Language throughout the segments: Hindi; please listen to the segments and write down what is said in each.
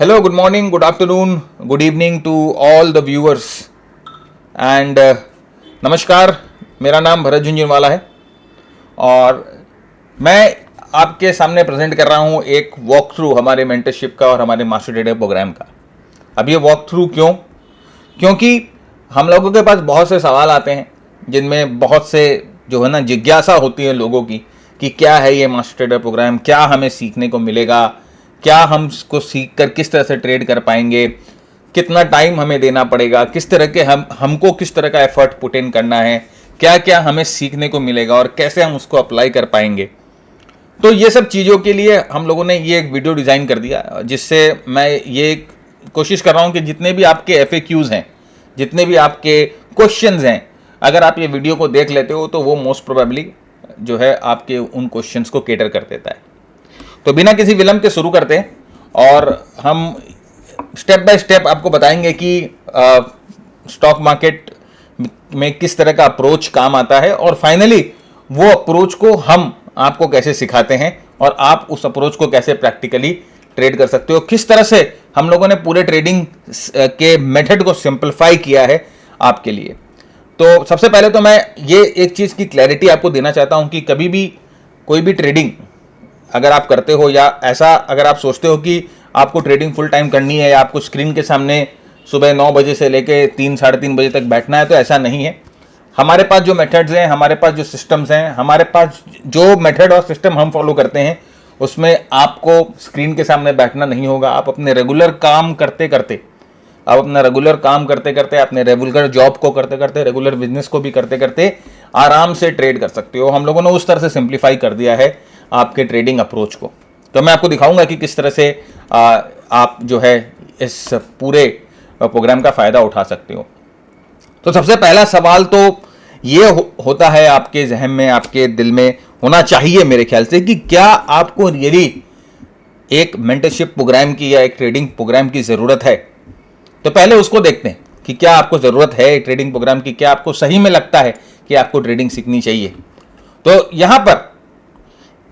Hello, good morning, good afternoon, good evening to all the viewers and नमस्कार। मेरा नाम भरत झुंझुनवाला है और मैं आपके सामने प्रेजेंट कर रहा हूँ एक वॉक थ्रू हमारे मेंटरशिप का और हमारे मास्टर ट्रेडर प्रोग्राम का। अब ये वॉक थ्रू क्योंकि हम लोगों के पास बहुत से सवाल आते हैं जिनमें बहुत से जो है ना जिज्ञासा होती है लोगों की कि क्या है ये मास्टर ट्रेडर प्रोग्राम, क्या हमें सीखने को मिलेगा, क्या हम इसको सीख कर किस तरह से ट्रेड कर पाएंगे, कितना टाइम हमें देना पड़ेगा, किस तरह के हमको किस तरह का एफर्ट पुट इन करना है, क्या क्या हमें सीखने को मिलेगा और कैसे हम उसको अप्लाई कर पाएंगे। तो ये सब चीज़ों के लिए हम लोगों ने ये एक वीडियो डिज़ाइन कर दिया जिससे मैं ये कोशिश कर रहा हूँ कि जितने भी आपके FAQs हैं, जितने भी आपके क्वेश्चंस हैं, अगर आप ये वीडियो को देख लेते हो तो वो मोस्ट प्रोबेबली जो है आपके उन क्वेश्चंस को केटर कर देता है। तो बिना किसी विलंब के शुरू करते हैं और हम स्टेप बाय स्टेप आपको बताएंगे कि स्टॉक मार्केट में किस तरह का अप्रोच काम आता है और फाइनली वो अप्रोच को हम आपको कैसे सिखाते हैं और आप उस अप्रोच को कैसे प्रैक्टिकली ट्रेड कर सकते हो, किस तरह से हम लोगों ने पूरे ट्रेडिंग के मेथड को सिंपलीफाई किया है आपके लिए। तो सबसे पहले तो मैं ये एक चीज़ की क्लैरिटी आपको देना चाहता हूँ कि कभी भी कोई भी ट्रेडिंग अगर आप करते हो या ऐसा अगर आप सोचते हो कि आपको ट्रेडिंग फुल टाइम करनी है या आपको स्क्रीन के सामने सुबह 9 बजे से लेके 3 साढ़े 3 बजे तक बैठना है, तो ऐसा नहीं है। हमारे पास जो मेथड्स हैं, हमारे पास जो सिस्टम्स हैं, हमारे पास जो मेथड और सिस्टम हम फॉलो करते हैं उसमें आपको स्क्रीन के सामने बैठना नहीं होगा। आप अपने रेगुलर काम करते करते, आप अपना रेगुलर काम करते करते, अपने रेगुलर जॉब को करते करते, रेगुलर बिजनेस को भी करते करते आराम से ट्रेड कर सकते हो। हम लोगों ने उस तरह से सिंप्लीफाई कर दिया है आपके ट्रेडिंग अप्रोच को। तो मैं आपको दिखाऊंगा कि किस तरह से आप जो है इस पूरे प्रोग्राम का फ़ायदा उठा सकते हो। तो सबसे पहला सवाल तो ये होता है आपके जहन में, आपके दिल में होना चाहिए मेरे ख्याल से कि क्या आपको रियली एक मेंटरशिप प्रोग्राम की या एक ट्रेडिंग प्रोग्राम की ज़रूरत है। तो पहले उसको देखते हैं कि क्या आपको ज़रूरत है ट्रेडिंग प्रोग्राम की, क्या आपको सही में लगता है कि आपको ट्रेडिंग सीखनी चाहिए। तो यहाँ पर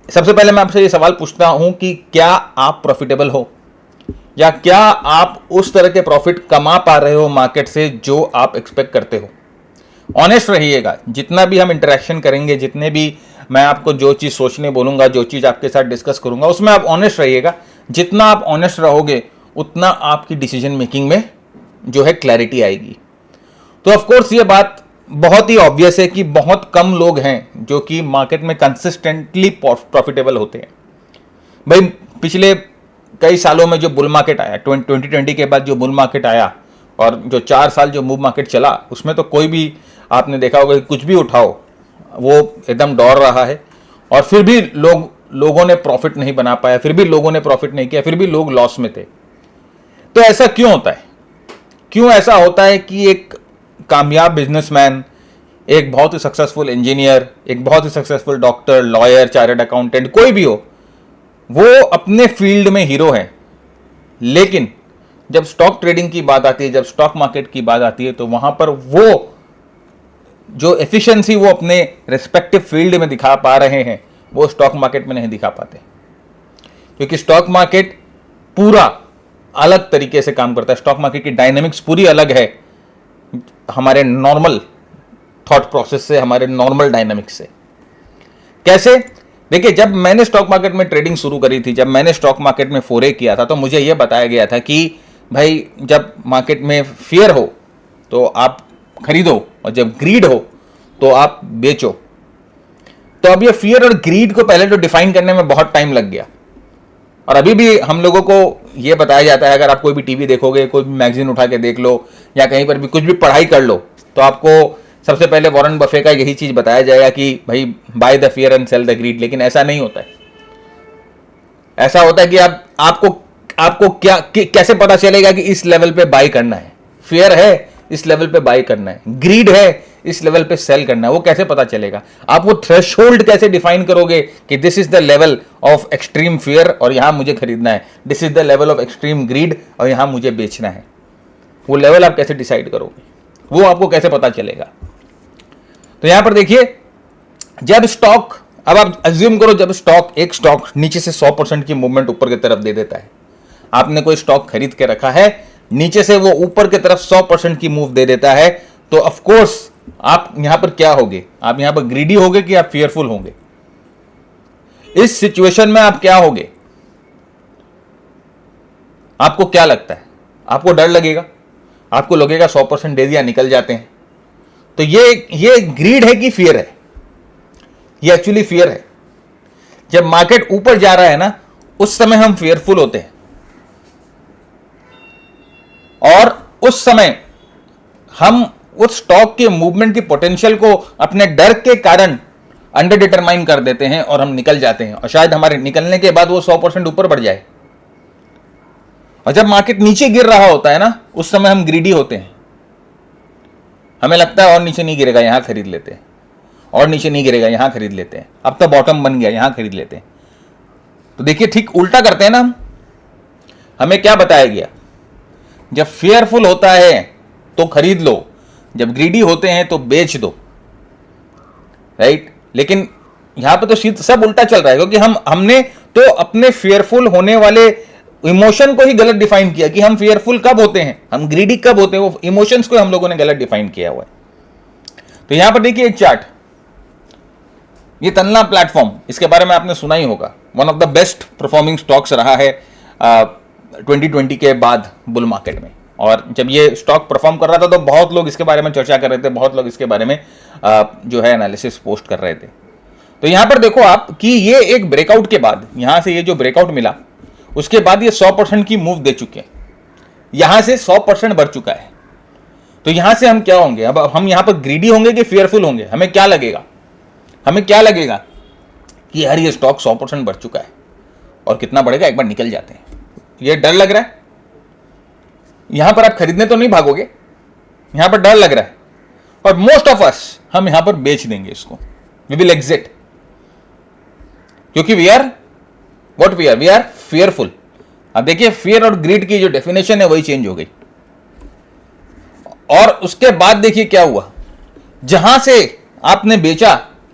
सबसे पहले मैं आपसे ये सवाल पूछता हूं कि क्या आप प्रॉफिटेबल हो या क्या आप उस तरह के प्रॉफिट कमा पा रहे हो मार्केट से जो आप एक्सपेक्ट करते हो। ऑनेस्ट रहिएगा। जितना भी हम इंटरेक्शन करेंगे, जितने भी मैं आपको जो चीज़ सोचने बोलूँगा, जो चीज़ आपके साथ डिस्कस करूँगा, उसमें आप ऑनेस्ट रहिएगा। जितना आप ऑनेस्ट रहोगे उतना आपकी डिसीजन मेकिंग में जो है क्लैरिटी आएगी। तो ऑफकोर्स ये बात बहुत ही ऑब्वियस है कि बहुत कम लोग हैं जो कि मार्केट में कंसिस्टेंटली प्रॉफिटेबल होते हैं। भाई पिछले कई सालों में जो बुल मार्केट आया, 2020 के बाद जो बुल मार्केट आया और जो 4 साल जो मूव मार्केट चला, उसमें तो कोई भी आपने देखा होगा कि कुछ भी उठाओ वो एकदम दौड़ रहा है और फिर भी लोगों ने प्रॉफिट नहीं बना पाया, फिर भी लोगों ने प्रॉफिट नहीं किया, फिर भी लोग लॉस में थे। तो ऐसा क्यों होता है? क्यों ऐसा होता है कि एक कामयाब बिजनेसमैन, एक बहुत ही सक्सेसफुल इंजीनियर, एक बहुत ही successful doctor, lawyer, chartered accountant, कोई भी हो, वो अपने फील्ड में हीरो है, लेकिन जब स्टॉक ट्रेडिंग की बात आती है, जब स्टॉक मार्केट की बात आती है, तो वहां पर वो जो एफिशिएंसी वो अपने रिस्पेक्टिव फील्ड में दिखा पा रहे हैं वो स्टॉक मार्केट में नहीं दिखा पाते, क्योंकि स्टॉक मार्केट पूरा अलग तरीके से काम करता है। स्टॉक मार्केट की डायनेमिक्स पूरी अलग है हमारे नॉर्मल थॉट प्रोसेस से, हमारे नॉर्मल डायनामिक्स से। कैसे? देखिए, जब मैंने स्टॉक मार्केट में ट्रेडिंग शुरू करी थी, जब मैंने स्टॉक मार्केट में फोरे किया था, तो मुझे यह बताया गया था कि भाई जब मार्केट में फियर हो तो आप खरीदो और जब ग्रीड हो तो आप बेचो। तो अब ये फियर और ग्रीड को पहले तो डिफाइन करने में बहुत टाइम लग गया और अभी भी हम लोगों को यह बताया जाता है। अगर आप कोई भी टीवी देखोगे, कोई भी मैगजीन उठा के देख लो या कहीं पर भी कुछ भी पढ़ाई कर लो, तो आपको सबसे पहले वॉरेन बफे का यही चीज बताया जाएगा कि भाई buy the fear and sell the greed. लेकिन ऐसा नहीं होता है। ऐसा होता है कि आपको क्या कैसे पता चलेगा कि इस लेवल पे बाय करना है? फियर है, इस लेवल पे बाय करना है, ग्रीड है, इस लेवल पे सेल करना है, वो कैसे पता चलेगा? आप वो थ्रेशोल्ड कैसे डिफाइन करोगे कि this is the level of extreme fear और यहां मुझे खरीदना है, this is the level of extreme greed और यहां मुझे बेचना है? वो लेवल आप कैसे डिसाइड करोगे? वो आपको कैसे पता चलेगा? तो यहां पर देखिए, जब स्टॉक, अब आप अज्यूम करो जब एक स्टॉक नीचे से 100% की मूवमेंट ऊपर की तरफ दे देता है, आपने कोई स्टॉक खरीद के रखा है, नीचे से वो ऊपर की तरफ 100% की मूव दे देता है, तो ऑफ कोर्स आप यहां पर क्या होगे? आप यहां पर ग्रीडी होगे कि आप फियरफुल होंगे? इस सिचुएशन में आप क्या होगे? आपको क्या लगता है? आपको डर लगेगा? आपको लगेगा 100% दे दिया, निकल जाते हैं? तो ये ग्रीड है कि फियर है? ये एक्चुअली फियर है। जब मार्केट ऊपर जा रहा है ना, उस समय हम फियरफुल होते हैं, और उस समय हम उस स्टॉक के मूवमेंट की पोटेंशियल को अपने डर के कारण अंडर डिटरमाइन कर देते हैं और हम निकल जाते हैं, और शायद हमारे निकलने के बाद वो 100% ऊपर बढ़ जाए। और जब मार्केट नीचे गिर रहा होता है ना, उस समय हम ग्रीडी होते हैं। हमें लगता है और नीचे नहीं गिरेगा, यहां खरीद लेते हैं, और नीचे नहीं गिरेगा, यहां खरीद लेते हैं, अब तो बॉटम बन गया, यहां खरीद लेते हैं। तो देखिए, ठीक उल्टा करते हैं ना हम। हमें क्या बताया गया? जब फियरफुल होता है तो खरीद लो, जब ग्रीडी होते हैं तो बेच दो, राइट? लेकिन यहां पे तो सब उल्टा चल रहा है, क्योंकि हमने तो अपने फियरफुल होने वाले इमोशन को ही गलत डिफाइन किया कि हम फियरफुल कब होते हैं, हम ग्रीडी कब होते हैं। वो इमोशंस को हम लोगों ने गलत डिफाइन किया हुआ है। तो यहां पर देखिए एक चार्ट, ये तन्ला प्लेटफॉर्म, इसके बारे में आपने सुना ही होगा, one of the best performing stocks रहा है 2020 के बाद बुल मार्केट में। और जब ये स्टॉक परफॉर्म कर रहा था तो बहुत लोग इसके बारे में चर्चा कर रहे थे, बहुत लोग इसके बारे में जो है एनालिसिस पोस्ट कर रहे थे। तो यहां पर देखो आप कि ये एक ब्रेकआउट के बाद, यहां से ये जो ब्रेकआउट मिला, उसके बाद ये 100% की मूव दे चुके हैं, यहां से 100% बढ़ चुका है। तो यहां से हम क्या होंगे? अब हम यहां पर ग्रीडी होंगे कि फियरफुल होंगे? हमें क्या लगेगा? हमें क्या लगेगा कि यार ये स्टॉक 100% बढ़ चुका है, और कितना बढ़ेगा, एक बार निकल जाते हैं। ये डर लग रहा है। यहां पर आप खरीदने तो नहीं भागोगे, यहां पर डर लग रहा है, और मोस्ट ऑफ अस हम यहां पर बेच देंगे इसको। वी विल एग्जिट, क्योंकि वी आर फियरफुल। अब देखिए, फियर और ग्रीड की जो डेफिनेशन है वही चेंज हो गई। और उसके बाद देखिए क्या हुआ, जहां से आपने बेचा,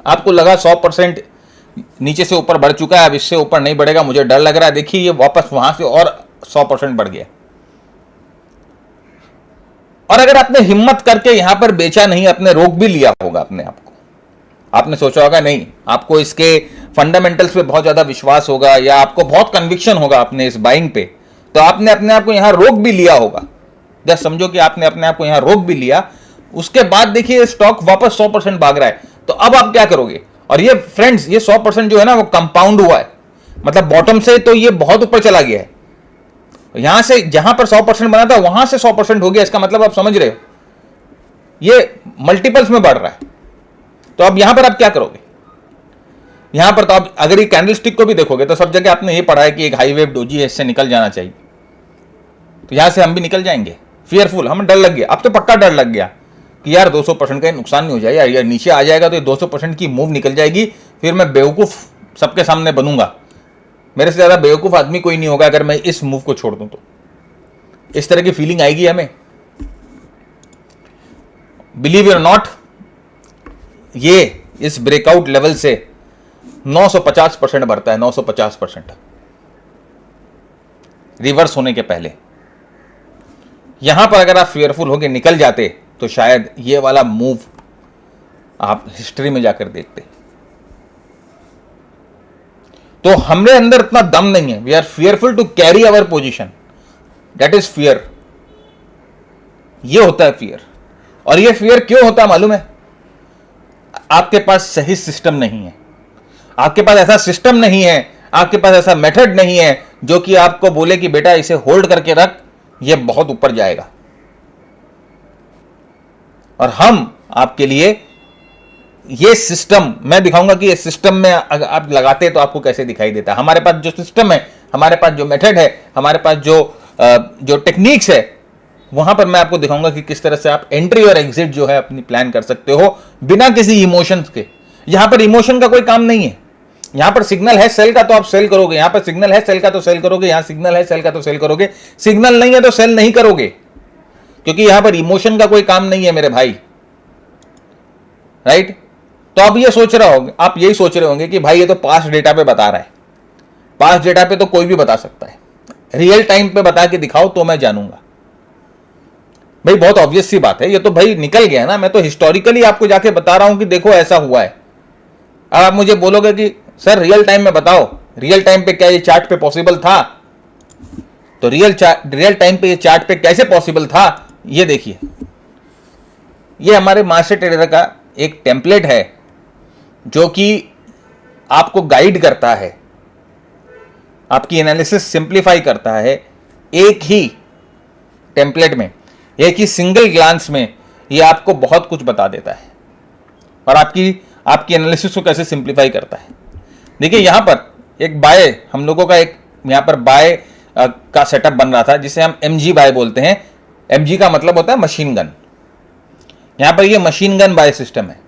आपको लगा 100% नीचे से ऊपर बढ़ चुका है, अब इससे ऊपर नहीं बढ़ेगा, मुझे डर लग रहा है। देखिए ये वापस वहां से और 100% बढ़ गया। और अगर आपने हिम्मत करके यहां पर बेचा नहीं, आपने रोक भी लिया होगा अपने आप को, आपने सोचा होगा नहीं, आपको इसके फंडामेंटल्स पे बहुत ज्यादा विश्वास होगा, या आपको बहुत कन्विक्शन होगा अपने इस बाइंग पे, तो आपने अपने आप को यहां रोक भी लिया होगा। जस्ट समझो कि आपने अपने आप को यहां रोक भी लिया, उसके बाद देखिए स्टॉक वापस 100% भाग रहा है, तो अब आप क्या करोगे? और ये फ्रेंड्स, ये 100% जो है ना, वो कंपाउंड हुआ है, मतलब बॉटम से तो ये बहुत ऊपर चला गया है। यहां से जहां पर 100% बना था, वहां से 100% हो गया। इसका मतलब आप समझ रहे हो, ये मल्टीपल्स में बढ़ रहा है। तो अब यहां पर आप क्या करोगे? यहां पर तो आप अगर ये कैंडलस्टिक को भी देखोगे तो सब जगह आपने ये पढ़ा है कि एक हाई वेव डोजी है, इससे निकल जाना चाहिए। तो यहां से हम भी निकल जाएंगे फियरफुल। हमें डर लग गया, अब तो पक्का डर लग गया कि यार 200% का नुकसान नहीं हो जाएगा, यार नीचे आ जाएगा तो ये 200% की मूव निकल जाएगी, फिर मैं बेवकूफ सबके सामने बनूंगा। मेरे से ज्यादा बेवकूफ आदमी कोई नहीं होगा अगर मैं इस मूव को छोड़ दूं तो। इस तरह की फीलिंग आएगी हमें। बिलीव और नॉट, ये इस ब्रेकआउट लेवल से 950% बढ़ता है, 950% रिवर्स होने के पहले। यहां पर अगर आप फियरफुल होकर निकल जाते तो शायद ये वाला मूव आप हिस्ट्री में जाकर देखते। तो हमरे अंदर इतना दम नहीं है। We are fearful to carry our position, that is fear. ये होता है फियर। और ये फियर क्यों होता है मालूम है? आपके पास सही सिस्टम नहीं है, आपके पास ऐसा सिस्टम नहीं है, आपके पास ऐसा मेथड नहीं है जो कि आपको बोले कि बेटा इसे होल्ड करके रख, ये बहुत ऊपर जाएगा। और हम आपके लिए ये सिस्टम, मैं दिखाऊंगा कि ये सिस्टम में अगर आप लगाते तो आपको कैसे दिखाई देता है। हमारे पास जो सिस्टम है, हमारे पास जो मेथड है, हमारे पास जो टेक्निक्स है, वहां पर मैं आपको दिखाऊंगा कि किस तरह से आप एंट्री और एग्जिट जो है अपनी प्लान कर सकते हो बिना किसी इमोशंस के। यहां पर इमोशन का कोई काम नहीं है। यहां पर सिग्नल है सेल का तो आप सेल करोगे, यहां पर सिग्नल है सेल का तो सेल करोगे, यहां सिग्नल है सेल का तो सेल करोगे, सिग्नल नहीं है तो सेल नहीं करोगे, क्योंकि यहां पर इमोशन का कोई काम नहीं है मेरे भाई, राइट? तो आप ये सोच रहे होंगे, आप यही सोच रहे होंगे कि भाई ये तो पास्ट डेटा पे बता रहा है। पास्ट डेटा पे तो कोई भी बता सकता है, रियल टाइम पे बता के दिखाओ तो मैं जानूंगा। भाई बहुत ऑब्वियस सी बात है, ये तो भाई निकल गया ना। मैं तो हिस्टोरिकली आपको जाके बता रहा हूं कि देखो ऐसा हुआ है। अब आप मुझे बोलोगे कि सर रियल टाइम में बताओ, रियल टाइम पे क्या ये चार्ट पे पॉसिबल था? तो रियल टाइम पे ये चार्ट पे कैसे पॉसिबल था, ये देखिए। ये हमारे मास्टर ट्रेडर का एक टेम्पलेट है जो कि आपको गाइड करता है, आपकी एनालिसिस सिंप्लीफाई करता है एक ही टेम्पलेट में, एक ही सिंगल ग्लांस में। ये आपको बहुत कुछ बता देता है और आपकी एनालिसिस को कैसे सिंप्लीफाई करता है। देखिए यहां पर एक बाय, हम लोगों का एक यहां पर बाय का सेटअप बन रहा था जिसे हम MG बाय बोलते हैं। MG का मतलब होता है मशीन गन। यहां पर ये मशीन गन बाय सिस्टम है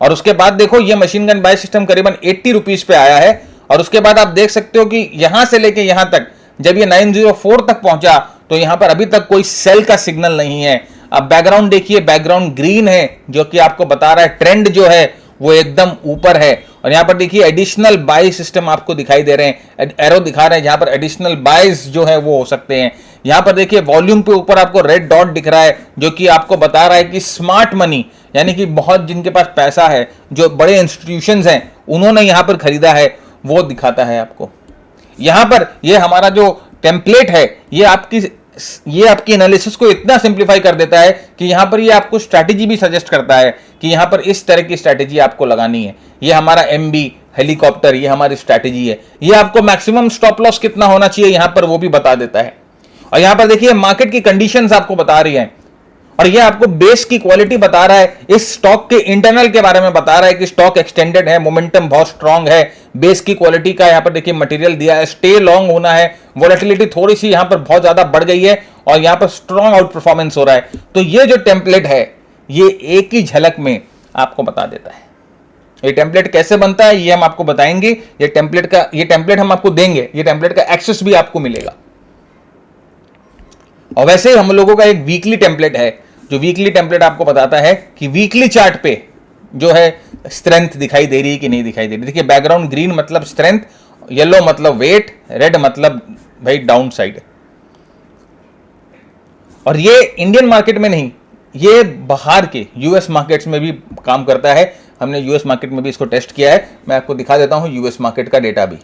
और उसके बाद देखो ये मशीन गन बाय सिस्टम करीबन 80 रुपीज पे आया है। और उसके बाद आप देख सकते हो कि यहां से लेके यहां तक जब ये 904 तक पहुंचा तो यहां पर अभी तक कोई सेल का सिग्नल नहीं है। अब बैकग्राउंड देखिए, बैकग्राउंड ग्रीन है जो कि आपको बता रहा है ट्रेंड जो है वो एकदम ऊपर है। और यहां पर देखिए एडिशनल बाय सिस्टम आपको दिखाई दे रहे हैं, एरो दिखा रहे हैं जहां पर एडिशनल बायस जो है वो हो सकते हैं। यहां पर देखिए वॉल्यूम पे ऊपर आपको रेड डॉट दिख रहा है जो कि आपको बता रहा है कि स्मार्ट मनी, यानी कि बहुत जिनके पास पैसा है, जो बड़े इंस्टीट्यूशंस हैं, उन्होंने यहां पर खरीदा है, वो दिखाता है आपको। यहां पर ये हमारा जो टेम्पलेट है ये आपकी एनालिसिस को इतना सिंप्लीफाई कर देता है कि यहां पर ये आपको स्ट्रैटेजी भी सजेस्ट करता है कि यहां पर इस तरह की स्ट्रैटेजी आपको लगानी है। ये हमारा MB हेलीकॉप्टर, ये हमारी स्ट्रैटेजी है। ये आपको मैक्सिमम स्टॉप लॉस कितना होना चाहिए यहां पर वो भी बता देता है। और यहां पर देखिए मार्केट की कंडीशंस आपको बता रही हैं और ये आपको बेस की क्वालिटी बता रहा है, इस स्टॉक के इंटरनल के बारे में बता रहा है कि स्टॉक एक्सटेंडेड है, मोमेंटम बहुत स्ट्रांग है। बेस की क्वालिटी का यहां पर देखिए मटेरियल दिया है, स्टे लॉन्ग होना है, वोलेटिलिटी थोड़ी सी यहां पर बहुत ज्यादा बढ़ गई है और यहां पर स्ट्रांग आउट परफॉर्मेंस हो रहा है। तो ये जो टेम्पलेट है ये एक ही झलक में आपको बता देता है। ये टेम्पलेट कैसे बनता है ये हम आपको बताएंगे। ये टेम्पलेट हम आपको देंगे, ये टेम्पलेट का एक्सेस भी आपको मिलेगा। और वैसे ही हम लोगों का एक वीकली टेम्पलेट है जो वीकली टेम्पलेट आपको बताता है कि वीकली चार्ट पे जो है स्ट्रेंथ दिखाई दे रही है कि नहीं दिखाई दे रही। देखिए बैकग्राउंड ग्रीन मतलब स्ट्रेंथ, येलो मतलब वेट, रेड मतलब भाई डाउन साइड। और ये इंडियन मार्केट में नहीं, ये बाहर के यूएस मार्केट्स में भी काम करता है। हमने यूएस मार्केट में भी इसको टेस्ट किया है। मैं आपको दिखा देता हूं यूएस मार्केट का डेटा भी।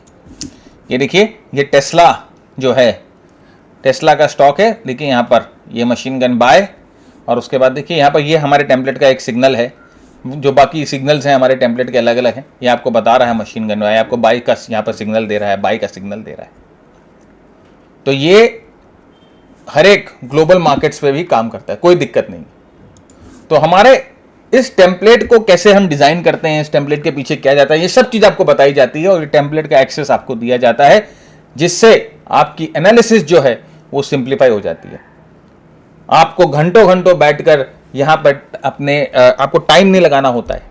ये देखिए ये टेस्ला जो है, टेस्ला का स्टॉक है। देखिए यहाँ पर ये मशीन गन बाय और उसके बाद देखिए यहाँ पर ये हमारे टेम्पलेट का एक सिग्नल है। जो बाकी सिग्नल्स हैं हमारे टेम्पलेट के अलग अलग हैं। ये आपको बता रहा है मशीन गन बाय, आपको बाई का यहाँ पर सिग्नल दे रहा है, बाई का सिग्नल दे रहा है। तो ये हर एक ग्लोबल मार्केट्स पे भी काम करता है, कोई दिक्कत नहीं। तो हमारे इस टेम्पलेट को कैसे हम डिजाइन करते हैं, इस टेम्पलेट के पीछे क्या जाता है, ये सब चीज आपको बताई जाती है और ये टेम्पलेट का एक्सेस आपको दिया जाता है जिससे आपकी एनालिसिस जो है वो सिंप्लीफाई हो जाती है। आपको घंटों घंटों बैठकर यहां पर आपको टाइम नहीं लगाना होता है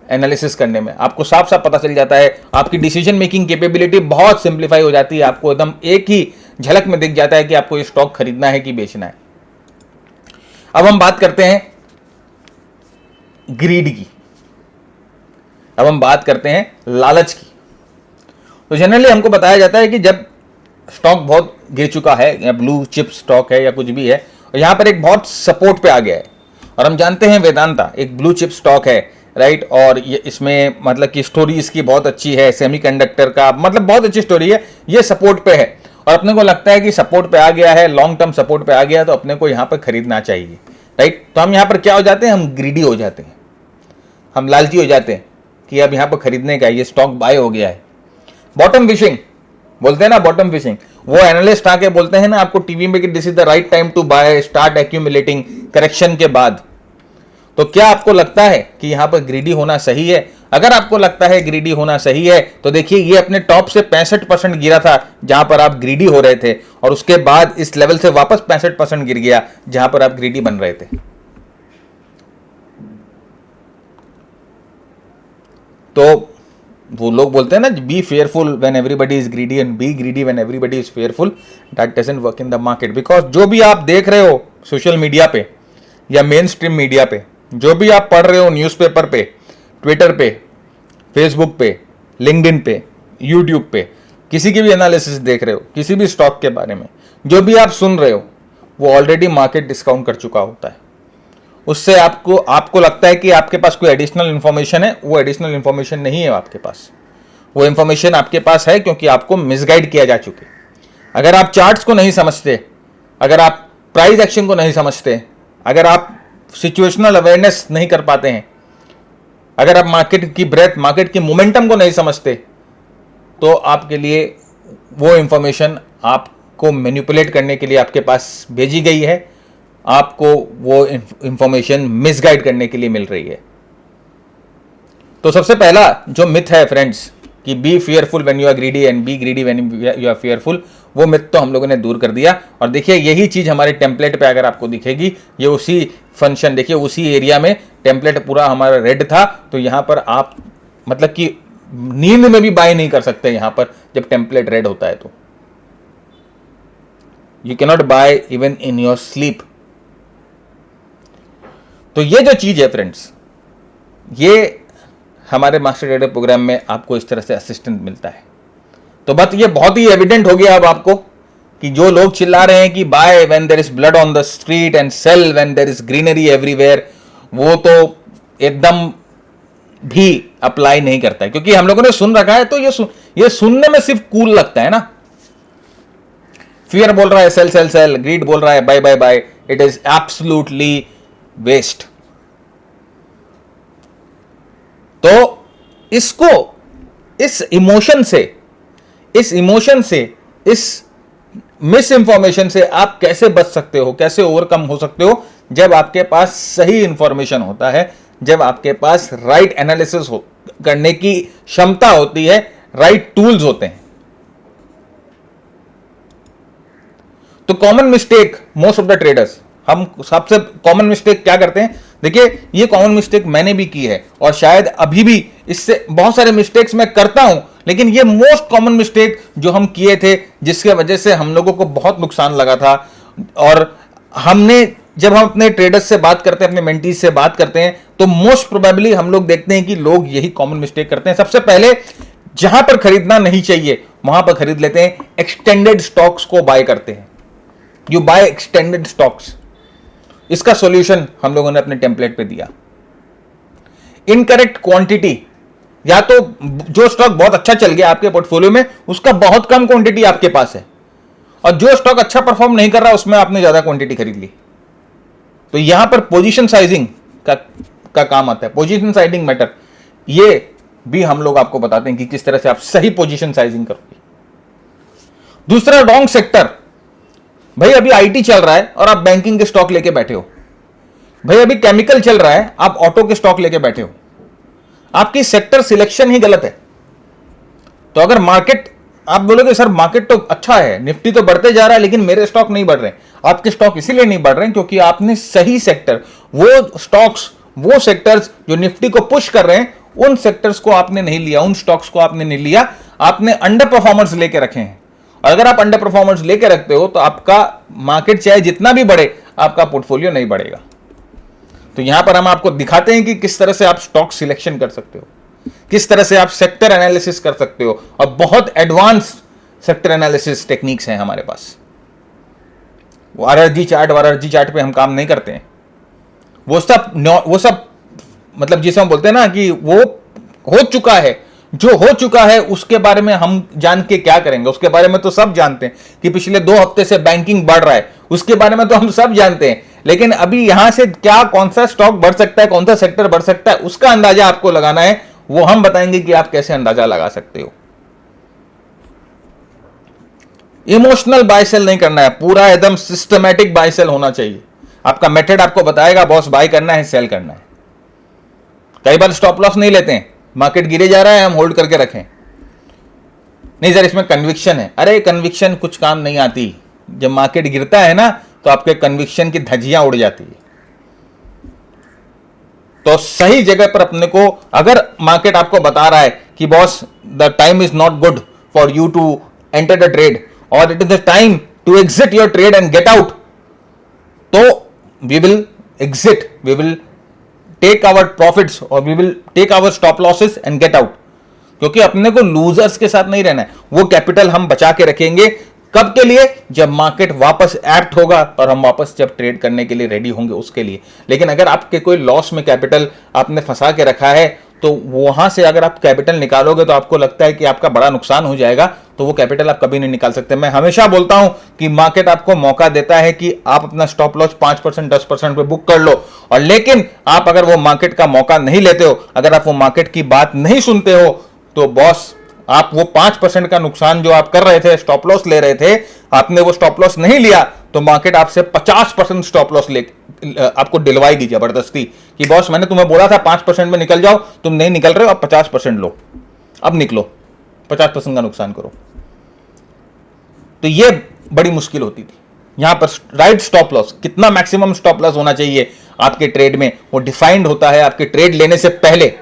एनालिसिस करने में। आपको साफ साफ पता चल जाता है, आपकी डिसीजन मेकिंग कैपेबिलिटी बहुत सिंप्लीफाई हो जाती है। आपको एकदम एक ही झलक में दिख जाता है कि आपको ये स्टॉक खरीदना है कि बेचना है। अब हम बात करते हैं ग्रीड की, अब हम बात करते हैं लालच की। तो जनरली हमको बताया जाता है कि जब स्टॉक बहुत गिर चुका है या ब्लू चिप स्टॉक है या कुछ भी है और यहां पर एक बहुत सपोर्ट पे आ गया है, और हम जानते हैं वेदांता एक ब्लू चिप स्टॉक है, राइट। और ये इसमें मतलब कि स्टोरी इसकी बहुत अच्छी है, सेमीकंडक्टर का मतलब बहुत अच्छी स्टोरी है। ये सपोर्ट पे है और अपने को लगता है कि सपोर्ट पे आ गया है, लॉन्ग टर्म सपोर्ट पे आ गया है, तो अपने को यहाँ पर खरीदना चाहिए, राइट। तो हम यहाँ पर क्या हो जाते हैं, हम ग्रीडी हो जाते हैं, हम लालची हो जाते हैं कि अब यहाँ पर खरीदने का, ये स्टॉक बाय हो गया है। बॉटम फिशिंग बोलते हैं ना, बॉटम फिशिंग। वो एनालिस्ट आके बोलते हैं ना आपको टीवी में कि this is the right time to buy, start accumulating correction के बाद। तो क्या आपको लगता है कि यहां पर ग्रीडी होना सही है? अगर आपको लगता है ग्रीडी होना सही है तो देखिए ये अपने टॉप से 65% गिरा था जहां पर आप ग्रीडी हो रहे थे, और उसके बाद इस लेवल से वापस 65% गिर गया जहां पर आप ग्रीडी बन रहे थे। तो वो लोग बोलते हैं ना, B fearful when everybody is greedy and be greedy when everybody is fearful. That doesn't work in the market, because जो भी आप देख रहे हो सोशल मीडिया पे या मेन स्ट्रीम मीडिया पे, जो भी आप पढ़ रहे हो न्यूज़पेपर पे, ट्विटर पे, फेसबुक पे, लिंक्डइन पे, यूट्यूब पे, किसी की भी एनालिसिस देख रहे हो, किसी भी स्टॉक के बारे में जो भी आप सुन रहे हो, वो ऑलरेडी मार्केट डिस्काउंट कर चुका होता है। उससे आपको लगता है कि आपके पास कोई एडिशनल इंफॉर्मेशन है, वो एडिशनल इंफॉर्मेशन नहीं है आपके पास। वो इंफॉर्मेशन आपके पास है क्योंकि आपको मिसगाइड किया जा चुके। अगर आप चार्ट्स को नहीं समझते, अगर आप प्राइस एक्शन को नहीं समझते, अगर आप सिचुएशनल अवेयरनेस नहीं कर पाते हैं, अगर आप मार्केट की ब्रेथ, मार्केट की मोमेंटम को नहीं समझते, तो आपके लिए वो इंफॉर्मेशन आपको मैनिपुलेट करने के लिए आपके पास भेजी गई है, आपको वो इंफॉर्मेशन मिसगाइड करने के लिए मिल रही है। तो सबसे पहला जो मिथ है फ्रेंड्स कि be fearful when you are greedy and be greedy when you are fearful, वो मिथ तो हम लोगों ने दूर कर दिया। और देखिए यही चीज हमारे टेम्पलेट पे अगर आपको दिखेगी, ये उसी फंक्शन, देखिए उसी एरिया में टेम्पलेट पूरा हमारा रेड था, तो यहां पर आप मतलब कि नींद में भी बाय नहीं कर सकते यहां पर जब टेम्पलेट रेड होता है। तो you cannot buy even in your sleep. तो ये जो चीज है फ्रेंड्स, ये हमारे मास्टर ट्रेडर प्रोग्राम में आपको इस तरह से असिस्टेंट मिलता है। तो बात ये बहुत ही एविडेंट हो गया अब आपको कि जो लोग चिल्ला रहे हैं कि buy when there is blood on the street and sell when there is greenery everywhere, वो तो एकदम भी अप्लाई नहीं करता है, क्योंकि हम लोगों ने सुन रखा है। तो ये सुनने में सिर्फ कूल लगता है ना। फियर बोल रहा है सेल सेल सेल, ग्रीड बोल रहा है buy buy buy, it is absolutely waste. तो इसको, इस इमोशन से, इस मिस इंफॉर्मेशन से आप कैसे बच सकते हो, कैसे ओवरकम हो सकते हो? जब आपके पास सही इंफॉर्मेशन होता है, जब आपके पास राइट एनालिसिस करने की क्षमता होती है, राइट टूल्स होते हैं। तो common mistake most of the traders, हम सबसे कॉमन मिस्टेक क्या करते हैं? देखिए ये कॉमन मिस्टेक मैंने भी की है और शायद अभी भी इससे बहुत सारे मिस्टेक्स मैं करता हूं, लेकिन ये मोस्ट कॉमन मिस्टेक जो हम किए थे, जिसके वजह से हम लोगों को बहुत नुकसान लगा था। और हमने, जब हम अपने ट्रेडर्स से बात करते हैं, अपने मेंटीज से बात करते हैं, तो मोस्ट प्रोबेबली हम लोग देखते हैं कि लोग यही कॉमन मिस्टेक करते हैं। सबसे पहले जहां पर खरीदना नहीं चाहिए वहां पर खरीद लेते हैं, एक्सटेंडेड स्टॉक्स को बाय करते हैं। You buy extended stocks. इसका सॉल्यूशन हम लोगों ने अपने टेम्पलेट पे दिया। इनकरेक्ट क्वांटिटी, या तो जो स्टॉक बहुत अच्छा चल गया आपके पोर्टफोलियो में, उसका बहुत कम क्वांटिटी आपके पास है, और जो स्टॉक अच्छा परफॉर्म नहीं कर रहा उसमें आपने ज्यादा क्वांटिटी खरीद ली। तो यहां पर पोजीशन साइजिंग का काम आता है। पोजीशन साइजिंग मैटर, ये भी हम लोग आपको बताते हैं कि किस तरह से आप सही पोजीशन साइजिंग करोगे। दूसरा, रॉन्ग सेक्टर। भाई अभी आईटी चल रहा है और आप बैंकिंग के स्टॉक लेके बैठे हो। भाई अभी केमिकल चल रहा है, आप ऑटो के स्टॉक लेके बैठे हो। आपकी सेक्टर सिलेक्शन ही गलत है। तो अगर मार्केट, आप बोलोगे सर मार्केट तो अच्छा है, निफ्टी तो बढ़ते जा रहा है, लेकिन मेरे स्टॉक नहीं बढ़ रहे। आपके स्टॉक इसीलिए नहीं बढ़ रहे हैं क्योंकि आपने सही सेक्टर, वो स्टॉक्स, वो सेक्टर्स जो निफ्टी को पुश कर रहे हैं, उन सेक्टर्स को आपने नहीं लिया, उन स्टॉक्स को आपने नहीं लिया, आपने अंडर परफॉर्मर्स लेके रखे हैं। और अगर आप अंडर परफॉर्मर्स लेके रखते हो तो आपका मार्केट चाहे जितना भी बढ़े, आपका पोर्टफोलियो नहीं बढ़ेगा। तो यहां पर हम आपको दिखाते हैं कि किस तरह से आप स्टॉक सिलेक्शन कर सकते हो, किस तरह से आप सेक्टर एनालिसिस कर सकते हो, और बहुत एडवांस सेक्टर एनालिसिस टेक्निक्स हैं हमारे पास। वो आरआरजी चार्ट पे हम काम नहीं करते हैं। वो सब मतलब जिसे हम बोलते हैं ना कि वो हो चुका है, जो हो चुका है उसके बारे में हम जान के क्या करेंगे? उसके बारे में तो सब जानते हैं कि पिछले 2 हफ्ते से बैंकिंग बढ़ रहा है, उसके बारे में तो हम सब जानते हैं। लेकिन अभी यहां से क्या, कौन सा स्टॉक बढ़ सकता है, कौन सा सेक्टर बढ़ सकता है, उसका अंदाजा आपको लगाना है। वो हम बताएंगे कि आप कैसे अंदाजा लगा सकते हो। इमोशनल बाय सेल नहीं करना है, पूरा एकदम सिस्टमैटिक बाय सेल होना चाहिए। आपका मेथड आपको बताएगा बॉस बाय करना है, सेल करना है। कई बार स्टॉप लॉस नहीं लेते हैं, मार्केट गिरे जा रहा है हम होल्ड करके रखें। नहीं सर इसमें कन्विक्शन है। अरे कन्विक्शन कुछ काम नहीं आती। जब मार्केट गिरता है ना तो आपके कन्विक्शन की धज्जियां उड़ जाती है। तो सही जगह पर अपने को, अगर मार्केट आपको बता रहा है कि boss the time is not good for you to enter the trade और it is the time to exit your trade and get out, तो we will exit, we will take our profits or we will take our stop losses and get out. क्योंकि अपने को लूजर्स के साथ नहीं रहना है। वो कैपिटल हम बचा के रखेंगे कब के लिए? जब मार्केट वापस एक्ट होगा और हम वापस जब ट्रेड करने के लिए रेडी होंगे उसके लिए। लेकिन अगर आपके कोई लॉस में कैपिटल आपने फंसा के रखा है तो वहां से अगर आप कैपिटल निकालोगे तो आपको लगता है कि आपका बड़ा नुकसान हो जाएगा, तो वो कैपिटल आप कभी नहीं निकाल सकते। मैं हमेशा बोलता हूं कि मार्केट आपको मौका देता है कि आप अपना स्टॉप लॉस 5% 10% पे बुक कर लो, और लेकिन आप अगर वो मार्केट का मौका नहीं लेते हो, अगर आप वो मार्केट की बात नहीं सुनते हो, तो बॉस आप वो 5% का नुकसान जो आप कर रहे थे, स्टॉप लॉस ले रहे थे, आपने वो स्टॉप लॉस नहीं लिया तो मार्केट आपसे 50% स्टॉप लॉस ले आपको दिलवाएगी जबरदस्ती कि बॉस मैंने तुम्हें बोला था 5% में निकल जाओ, तुम नहीं निकल रहे हो, अब 50% लो, अब निकलो 50% का नुकसान करो। तो ये बड़ी मुश्किल होती थी। यहां पर राइट स्टॉप लॉस, कितना मैक्सिमम स्टॉप लॉस होना चाहिए आपके ट्रेड में, वो डिफाइंड होता है आपके ट्रेड लेने से पहले,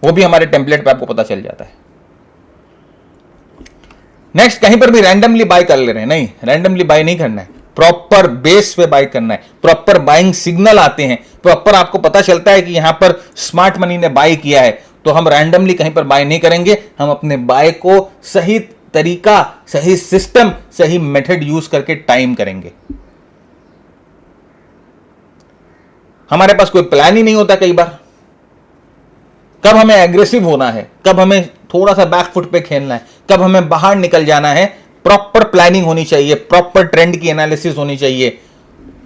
वो भी हमारे टेम्पलेट पे आपको पता चल जाता है। नेक्स्ट, कहीं पर भी रैंडमली बाय कर ले रहे हैं, नहीं, रैंडमली बाय नहीं करना है, प्रॉपर बेस पे बाय करना है। प्रॉपर बाइंग सिग्नल आते हैं, प्रॉपर आपको पता चलता है कि यहां पर स्मार्ट मनी ने बाय किया है, तो हम रैंडमली कहीं पर बाय नहीं करेंगे। हम अपने बाय को सही तरीका, सही सिस्टम, सही मेथड यूज करके टाइम करेंगे। हमारे पास कोई प्लान ही नहीं होता कई बार, कब हमें एग्रेसिव होना है, कब हमें थोड़ा सा बैक फुट पे खेलना है, कब हमें बाहर निकल जाना है। प्रॉपर प्लानिंग होनी चाहिए, प्रॉपर ट्रेंड की एनालिसिस होनी चाहिए,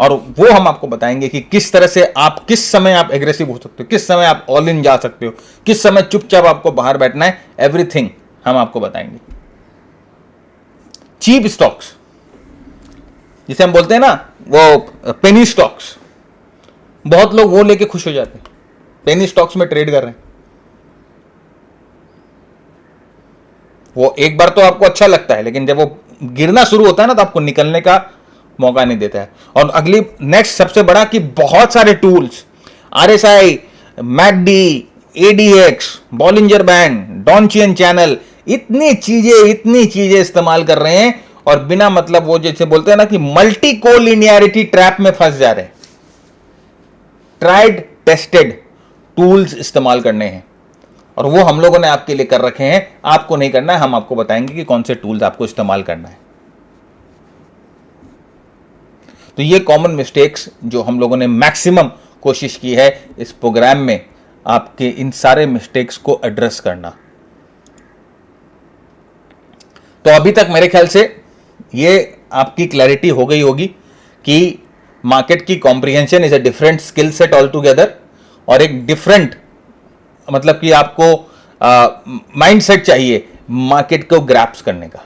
और वो हम आपको बताएंगे कि किस तरह से आप, किस समय आप एग्रेसिव हो सकते हो, किस समय आप ऑल इन जा सकते हो, किस समय चुपचाप आपको बाहर बैठना है। एवरीथिंग हम आपको बताएंगे। चीप स्टॉक्स जिसे हम बोलते हैं ना, वो पेनी स्टॉक्स, बहुत लोग वो लेके खुश हो जाते हैं, पेनी स्टॉक्स में ट्रेड कर रहे हैं। वो एक बार तो आपको अच्छा लगता है, लेकिन जब वो गिरना शुरू होता है ना, तो आपको निकलने का मौका नहीं देता है। और अगली नेक्स्ट सबसे बड़ा कि बहुत सारे tools, RSI, MACD, ADX, Bollinger band, Donchian channel, इतनी चीजें इस्तेमाल कर रहे हैं, और बिना मतलब वो जैसे बोलते हैं ना कि मल्टी कोलिनियरिटी ट्रैप में फंस जा रहे हैं। ट्राइड टेस्टेड टूल्स इस्तेमाल करने हैं, और वो हम लोगों ने आपके लिए कर रखे हैं। आपको नहीं करना है, हम आपको बताएंगे कि कौन से टूल्स आपको इस्तेमाल करना है। तो ये कॉमन मिस्टेक्स जो हम लोगों ने मैक्सिमम कोशिश की है इस प्रोग्राम में, आपके इन सारे मिस्टेक्स को एड्रेस करना। तो अभी तक मेरे ख्याल से ये आपकी क्लैरिटी हो गई होगी कि मार्केट की comprehension is a different skill set all together, और एक डिफरेंट मतलब कि आपको माइंडसेट चाहिए मार्केट को ग्रैप्स करने का।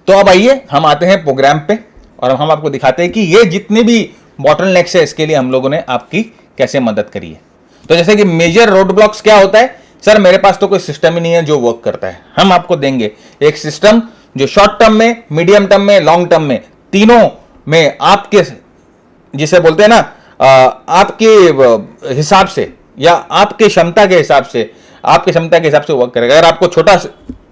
तो अब आइए हम आते हैं प्रोग्राम पे, और हम आपको दिखाते हैं कि ये जितने भी बॉटलनेक्स है इसके लिए हम लोगों ने आपकी कैसे मदद करी है। तो जैसे कि मेजर रोड ब्लॉक्स क्या होता है, सर मेरे पास तो कोई सिस्टम ही नहीं है जो वर्क करता है। हम आपको देंगे एक सिस्टम जो शॉर्ट टर्म में, मीडियम टर्म में, लॉन्ग टर्म में, तीनों में आपके, जिसे बोलते हैं ना, आपके हिसाब से या आपके क्षमता के हिसाब से, वर्क करेगा। अगर आपको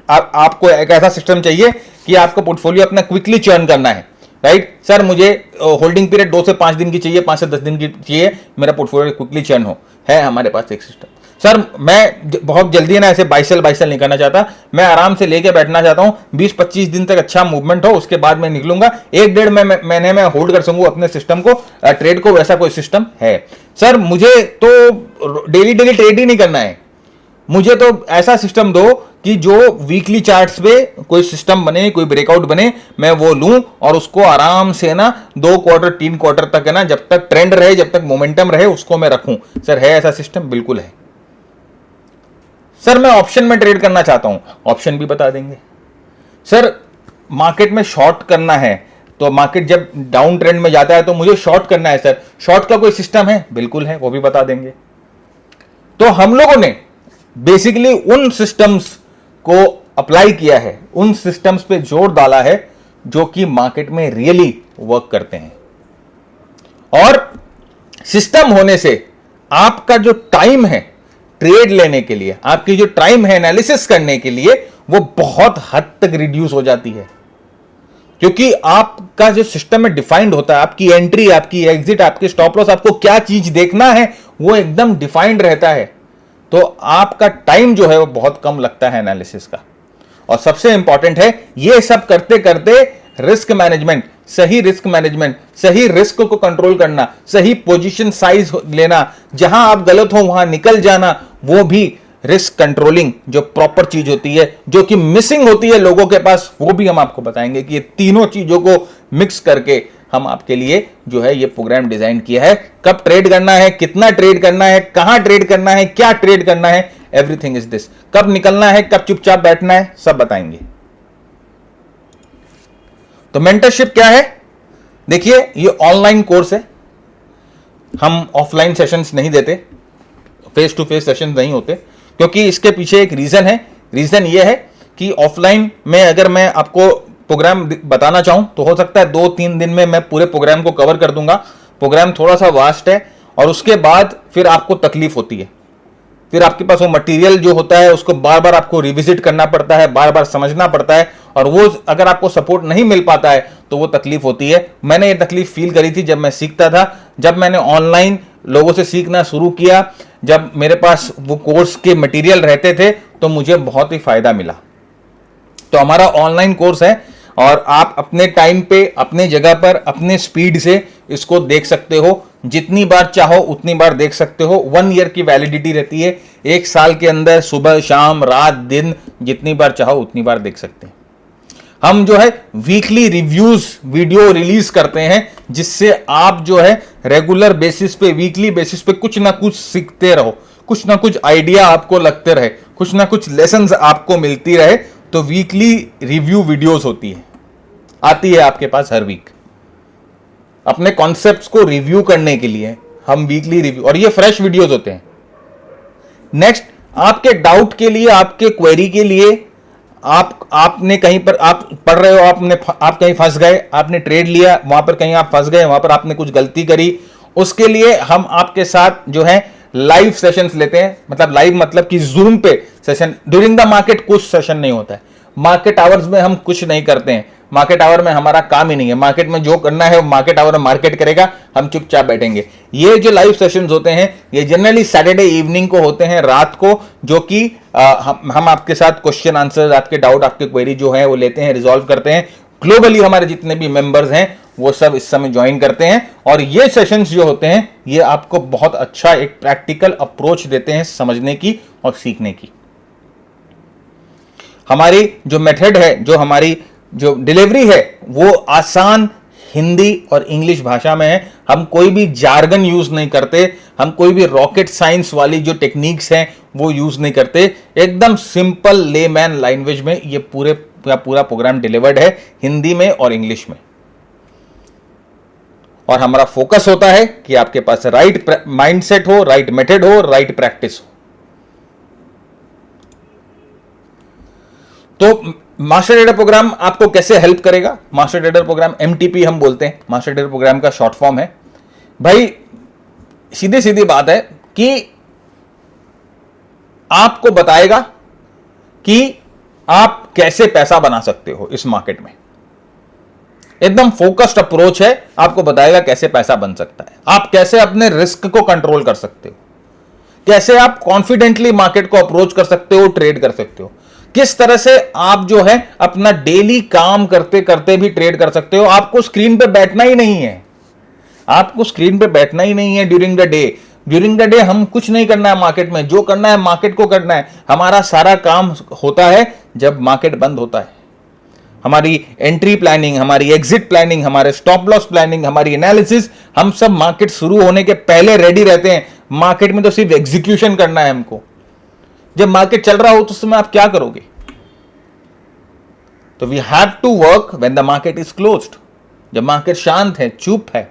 आपको एक ऐसा सिस्टम चाहिए कि आपको पोर्टफोलियो अपना क्विकली चर्न करना है, राइट सर, मुझे होल्डिंग पीरियड 2 से 5 दिन की चाहिए, 5 से 10 दिन की चाहिए, मेरा पोर्टफोलियो क्विकली चर्न हो, है हमारे पास एक सिस्टम। सर मैं बहुत जल्दी ना ऐसे बाइसेल नहीं करना चाहता, मैं आराम से लेके बैठना चाहता हूं, 20-25 दिन तक अच्छा मूवमेंट हो, उसके बाद मैं निकलूंगा, 1-1.5 महीने में होल्ड कर सकूं अपने सिस्टम को, ट्रेड को, वैसा कोई सिस्टम है। सर मुझे तो डेली ट्रेड ही नहीं करना है, मुझे तो ऐसा सिस्टम दो कि जो वीकली चार्ट्स पे कोई सिस्टम बने, कोई ब्रेकआउट बने, मैं वो लूं और उसको आराम से ना 2 क्वार्टर 3 क्वार्टर तक है ना, जब तक ट्रेंड रहे, जब तक मोमेंटम रहे, उसको मैं रखूं। सर है ऐसा सिस्टम? बिल्कुल है। सर मैं ऑप्शन में ट्रेड करना चाहता हूं, ऑप्शन भी बता देंगे। सर मार्केट में शॉर्ट करना है, तो मार्केट जब डाउन ट्रेंड में जाता है तो मुझे शॉर्ट करना है, सर शॉर्ट का कोई सिस्टम है? बिल्कुल है, वो भी बता देंगे। तो हम लोगों ने बेसिकली उन सिस्टम्स को अप्लाई किया है, उन सिस्टम्स पे जोर डाला है जो कि मार्केट में रियली वर्क करते हैं। और सिस्टम होने से आपका जो टाइम है ट्रेड लेने के लिए, आपकी जो टाइम है एनालिसिस करने के लिए, वो बहुत हद तक रिड्यूस हो जाती है, क्योंकि आपका जो सिस्टम में डिफाइंड होता है, आपकी एंट्री, आपकी एग्जिट, आपके स्टॉप लॉस, आपको क्या चीज देखना है, वो एकदम डिफाइंड रहता है। तो आपका टाइम जो है वो बहुत कम लगता है एनालिसिस का। और सबसे इंपॉर्टेंट है ये सब करते करते रिस्क मैनेजमेंट, सही रिस्क मैनेजमेंट, सही रिस्क को कंट्रोल करना, सही पोजीशन साइज लेना, जहां आप गलत हो वहां निकल जाना, वो भी रिस्क कंट्रोलिंग जो प्रॉपर चीज होती है, जो कि मिसिंग होती है लोगों के पास, वो भी हम आपको बताएंगे कि ये तीनों चीजों को मिक्स करके हम आपके लिए जो है ये प्रोग्राम डिजाइन किया है। कब ट्रेड करना है, कितना ट्रेड करना है, कहां ट्रेड करना है, क्या ट्रेड करना है, एवरीथिंग इज दिस। कब निकलना है, कब चुपचाप बैठना है, सब बताएंगे। तो मेंटरशिप क्या है? देखिए ये ऑनलाइन कोर्स है, हम ऑफलाइन सेशंस नहीं देते, फेस टू फेस सेशन नहीं होते, क्योंकि इसके पीछे एक रीजन है। रीजन ये है कि ऑफलाइन में अगर मैं आपको प्रोग्राम बताना चाहूं तो हो सकता है 2-3 दिन में मैं पूरे प्रोग्राम को कवर कर दूंगा। प्रोग्राम थोड़ा सा वास्ट है और उसके बाद फिर आपको तकलीफ होती है, फिर आपके पास वो मटेरियल जो होता है उसको बार बार आपको रिविजिट करना पड़ता है, बार बार समझना पड़ता है, और वो अगर आपको सपोर्ट नहीं मिल पाता है तो वो तकलीफ होती है। मैंने ये तकलीफ फील करी थी जब मैं सीखता था, जब मैंने ऑनलाइन लोगों से सीखना शुरू किया, जब मेरे पास वो कोर्स के मटेरियल रहते थे तो मुझे बहुत ही फायदा मिला। तो हमारा ऑनलाइन कोर्स है और आप अपने टाइम पे, अपने जगह पर, अपने स्पीड से इसको देख सकते हो, जितनी बार चाहो उतनी बार देख सकते हो। 1 ईयर की वैलिडिटी रहती है, 1 साल के अंदर सुबह शाम रात दिन जितनी बार चाहो उतनी बार देख सकते हैं। हम जो है वीकली रिव्यूज वीडियो रिलीज करते हैं, जिससे आप जो है रेगुलर बेसिस पे, वीकली बेसिस पे कुछ ना कुछ सीखते रहो, कुछ ना कुछ आइडिया आपको लगते रहे, कुछ ना कुछ लेसन्स आपको मिलती रहे। तो वीकली रिव्यू वीडियोस होती है, आती है आपके पास हर वीक, अपने कॉन्सेप्ट्स को रिव्यू करने के लिए हम वीकली रिव्यू, और ये फ्रेश वीडियोस होते हैं। नेक्स्ट, आपके डाउट के लिए, आपके क्वेरी के लिए, आपने कहीं पर आप पढ़ रहे हो, आप कहीं फंस गए, आपने ट्रेड लिया, वहां पर कहीं आप फंस गए, वहां पर आपने कुछ गलती करी, उसके लिए हम आपके साथ जो है लाइव सेशंस लेते हैं। मतलब लाइव मतलब कि जूम पे सेशन, ड्यूरिंग द मार्केट कुछ सेशन नहीं होता है, मार्केट आवर्स में हम कुछ नहीं करते हैं, मार्केट आवर में हमारा काम ही नहीं है, मार्केट में जो करना है वो मार्केट आवर में मार्केट करेगा, हम चुपचाप बैठेंगे। ये जो लाइव सेशंस होते हैं ये जनरली सैटरडे इवनिंग को होते हैं, रात को, जो कि हम आपके साथ क्वेश्चन आंसर, आपके डाउट, आपके क्वेरी जो है वो लेते हैं, रिजॉल्व करते हैं। ग्लोबली हमारे जितने भी मेंबर्स हैं वो सब इस समय ज्वाइन करते हैं, और ये सेशंस जो होते हैं ये आपको बहुत अच्छा एक प्रैक्टिकल अप्रोच देते हैं समझने की और सीखने की। हमारी जो मेथड है, जो हमारी जो डिलीवरी है वो आसान हिंदी और इंग्लिश भाषा में है। हम कोई भी जार्गन यूज नहीं करते, हम कोई भी रॉकेट साइंस वाली जो टेक्निक्स हैं वो यूज नहीं करते, एकदम सिंपल लेमैन लैंग्वेज में ये पूरा प्रोग्राम डिलीवर्ड है, हिंदी में और इंग्लिश में। और हमारा फोकस होता है कि आपके पास राइट माइंडसेट हो, राइट मेथड हो, राइट प्रैक्टिस हो। तो मास्टर ट्रेडर प्रोग्राम आपको कैसे हेल्प करेगा? मास्टर ट्रेडर प्रोग्राम MTP हम बोलते हैं, मास्टर ट्रेडर प्रोग्राम का शॉर्ट फॉर्म है। भाई सीधी सीधी बात है कि आपको बताएगा कि आप कैसे पैसा बना सकते हो इस मार्केट में। एकदम फोकस्ड अप्रोच है, आपको बताएगा कैसे पैसा बन सकता है, आप कैसे अपने रिस्क को कंट्रोल कर सकते हो, कैसे आप कॉन्फिडेंटली मार्केट को अप्रोच कर सकते हो, ट्रेड कर सकते हो, किस तरह से आप जो है अपना डेली काम करते करते भी ट्रेड कर सकते हो। आपको स्क्रीन पे बैठना ही नहीं है, आपको स्क्रीन पे बैठना ही नहीं है during the day. During the day हम कुछ नहीं करना है मार्केट में, जो करना है मार्केट को करना है। हमारा सारा काम होता है जब मार्केट बंद होता है। हमारी एंट्री प्लानिंग, हमारी एग्जिट प्लानिंग, हमारे स्टॉप लॉस प्लानिंग, हमारी एनालिसिस, हम सब मार्केट शुरू होने के पहले रेडी रहते हैं। मार्केट में तो सिर्फ एग्जीक्यूशन करना है हमको। जब मार्केट चल रहा हो तो उस समय आप क्या करोगे? तो we have to work when the market is closed, जब मार्केट शांत है, चुप है।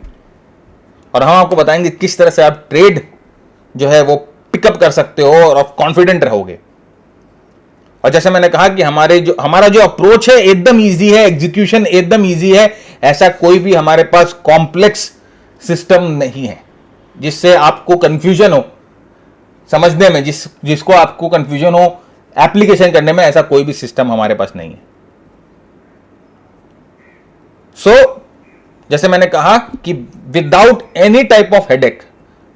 और हम आपको बताएंगे किस तरह से आप ट्रेड जो है वो पिकअप कर सकते हो और आप कॉन्फिडेंट रहोगे। और जैसे मैंने कहा कि हमारा जो अप्रोच है एकदम इजी है, एग्जीक्यूशन एकदम इजी है। ऐसा कोई भी हमारे पास कॉम्प्लेक्स सिस्टम नहीं है जिससे आपको कंफ्यूजन हो समझने में, जिसको आपको कंफ्यूजन हो एप्लीकेशन करने में। ऐसा कोई भी सिस्टम हमारे पास नहीं है। जैसे मैंने कहा कि without any type of headache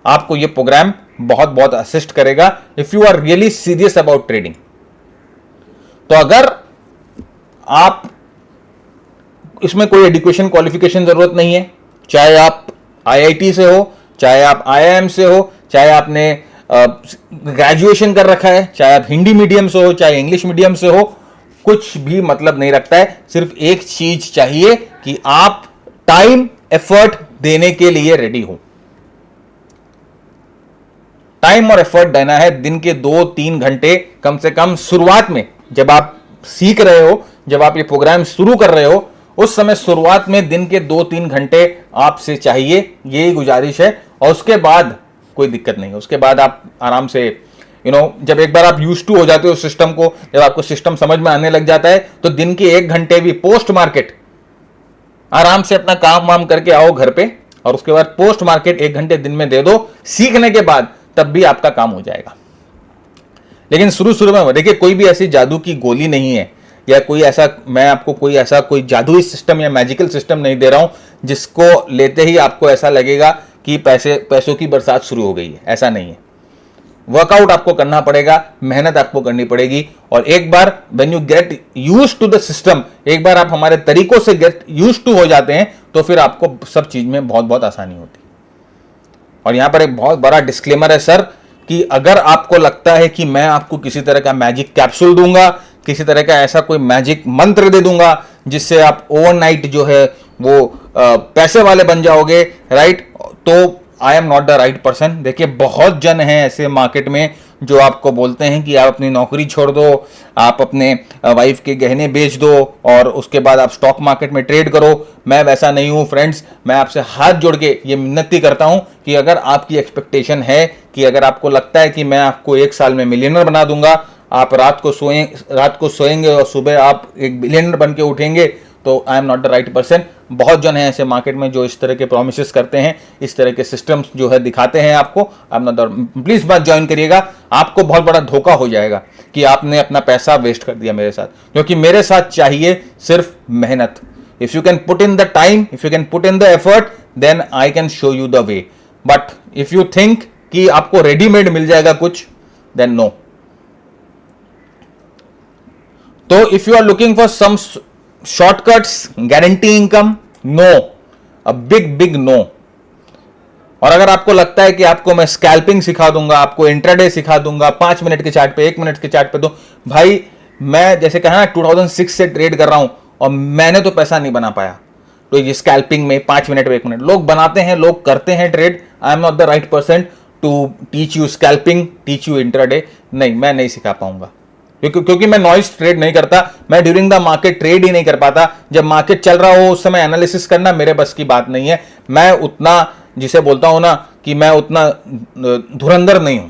आपको ये प्रोग्राम बहुत बहुत असिस्ट करेगा if you are really serious about trading. तो अगर आप इसमें कोई एजुकेशन क्वालिफिकेशन जरूरत नहीं है, चाहे आप आईआईटी से हो, चाहे आप आईआईएम से हो, चाहे आपने ग्रेजुएशन कर रखा है, चाहे आप हिंदी मीडियम से हो, चाहे इंग्लिश मीडियम से हो, कुछ भी मतलब नहीं रखता है। सिर्फ एक चीज चाहिए कि आप टाइम एफर्ट देने के लिए रेडी हो। टाइम और एफर्ट देना है, दिन के 2-3 घंटे कम से कम शुरुआत में, जब आप सीख रहे हो, जब आप ये प्रोग्राम शुरू कर रहे हो, उस समय शुरुआत में दिन के 2-3 घंटे आपसे चाहिए, यही गुजारिश है। और उसके बाद कोई दिक्कत नहीं है, उसके बाद आप आराम से जब एक बार आप यूज टू हो जाते हो सिस्टम को, जब आपको सिस्टम समझ में आने लग जाता है, तो दिन के 1 घंटे भी पोस्ट मार्केट आराम से अपना काम वाम करके आओ घर पे, और उसके बाद पोस्ट मार्केट 1 घंटे दिन में दे दो। सीखने के बाद तब भी आपका काम हो जाएगा। लेकिन शुरू में देखिए, कोई भी ऐसी जादू की गोली नहीं है, या कोई ऐसा, मैं आपको कोई जादुई सिस्टम या मैजिकल सिस्टम नहीं दे रहा हूं जिसको लेते ही आपको ऐसा लगेगा कि पैसों की बरसात शुरू हो गई है। ऐसा नहीं है। वर्कआउट आपको करना पड़ेगा, मेहनत आपको करनी पड़ेगी, और एक बार when you get used to the system, एक बार आप हमारे तरीकों से गेट यूज्ड टू हो जाते हैं, तो फिर आपको सब चीज में बहुत बहुत आसानी होती है। और यहां पर एक बहुत बड़ा डिस्क्लेमर है सर, कि अगर आपको लगता है कि मैं आपको किसी तरह का मैजिक कैप्सूल दूंगा, किसी तरह का ऐसा कोई मैजिक मंत्र दे दूंगा जिससे आप ओवरनाइट जो है वो पैसे वाले बन जाओगे, राइट, तो I am not the right person. देखिए, बहुत जन हैं ऐसे मार्केट में जो आपको बोलते हैं कि आप अपनी नौकरी छोड़ दो, आप अपने वाइफ के गहने बेच दो, और उसके बाद आप स्टॉक मार्केट में ट्रेड करो। मैं वैसा नहीं हूं फ्रेंड्स। मैं आपसे हाथ जोड़ के ये विनती करता हूं कि अगर आपकी एक्सपेक्टेशन है कि अगर आपको लगता है कि मैं आपको 1 साल में मिलियनर बना दूंगा, आप रात को सोएंगे और सुबह आप एक बिलियनर बन के उठेंगे, तो I am not the right person. बहुत जन है ऐसे मार्केट में जो इस तरह के प्रोमिसेस करते हैं, इस तरह के सिस्टम्स जो है दिखाते हैं आपको। आई एम नॉट। प्लीज बात ज्वाइन करिएगा, आपको बहुत बड़ा धोखा हो जाएगा कि आपने अपना पैसा वेस्ट कर दिया मेरे साथ, क्योंकि मेरे साथ चाहिए सिर्फ मेहनत। If you can put in the time, if you can put in the effort, then I can show you the way. But if you think कि आपको रेडीमेड मिल जाएगा कुछ, देन नो। तो if you are looking for some shortcuts, guarantee income, no, a big no. और अगर आपको लगता है कि आपको मैं स्कैल्पिंग सिखा दूंगा, आपको इंट्राडे सिखा दूंगा, 5 मिनट के चार्ट पे, 1 मिनट के चार्ट पे, तो भाई मैं जैसे कहा ना 2006 से ट्रेड कर रहा हूं और मैंने तो पैसा नहीं बना पाया। तो ये स्कैल्पिंग में 5 मिनट 1 मिनट लोग बनाते हैं, लोग करते हैं trade. I am not the right person to teach you scalping, teach you intraday. नहीं, मैं नहीं सिखा पाऊंगा, क्योंकि मैं नॉइज ट्रेड नहीं करता। मैं ड्यूरिंग द मार्केट ट्रेड ही नहीं कर पाता। जब मार्केट चल रहा हो उस समय एनालिसिस करना मेरे बस की बात नहीं है। मैं उतना, जिसे बोलता हूं ना कि मैं उतना धुरंधर नहीं हूं।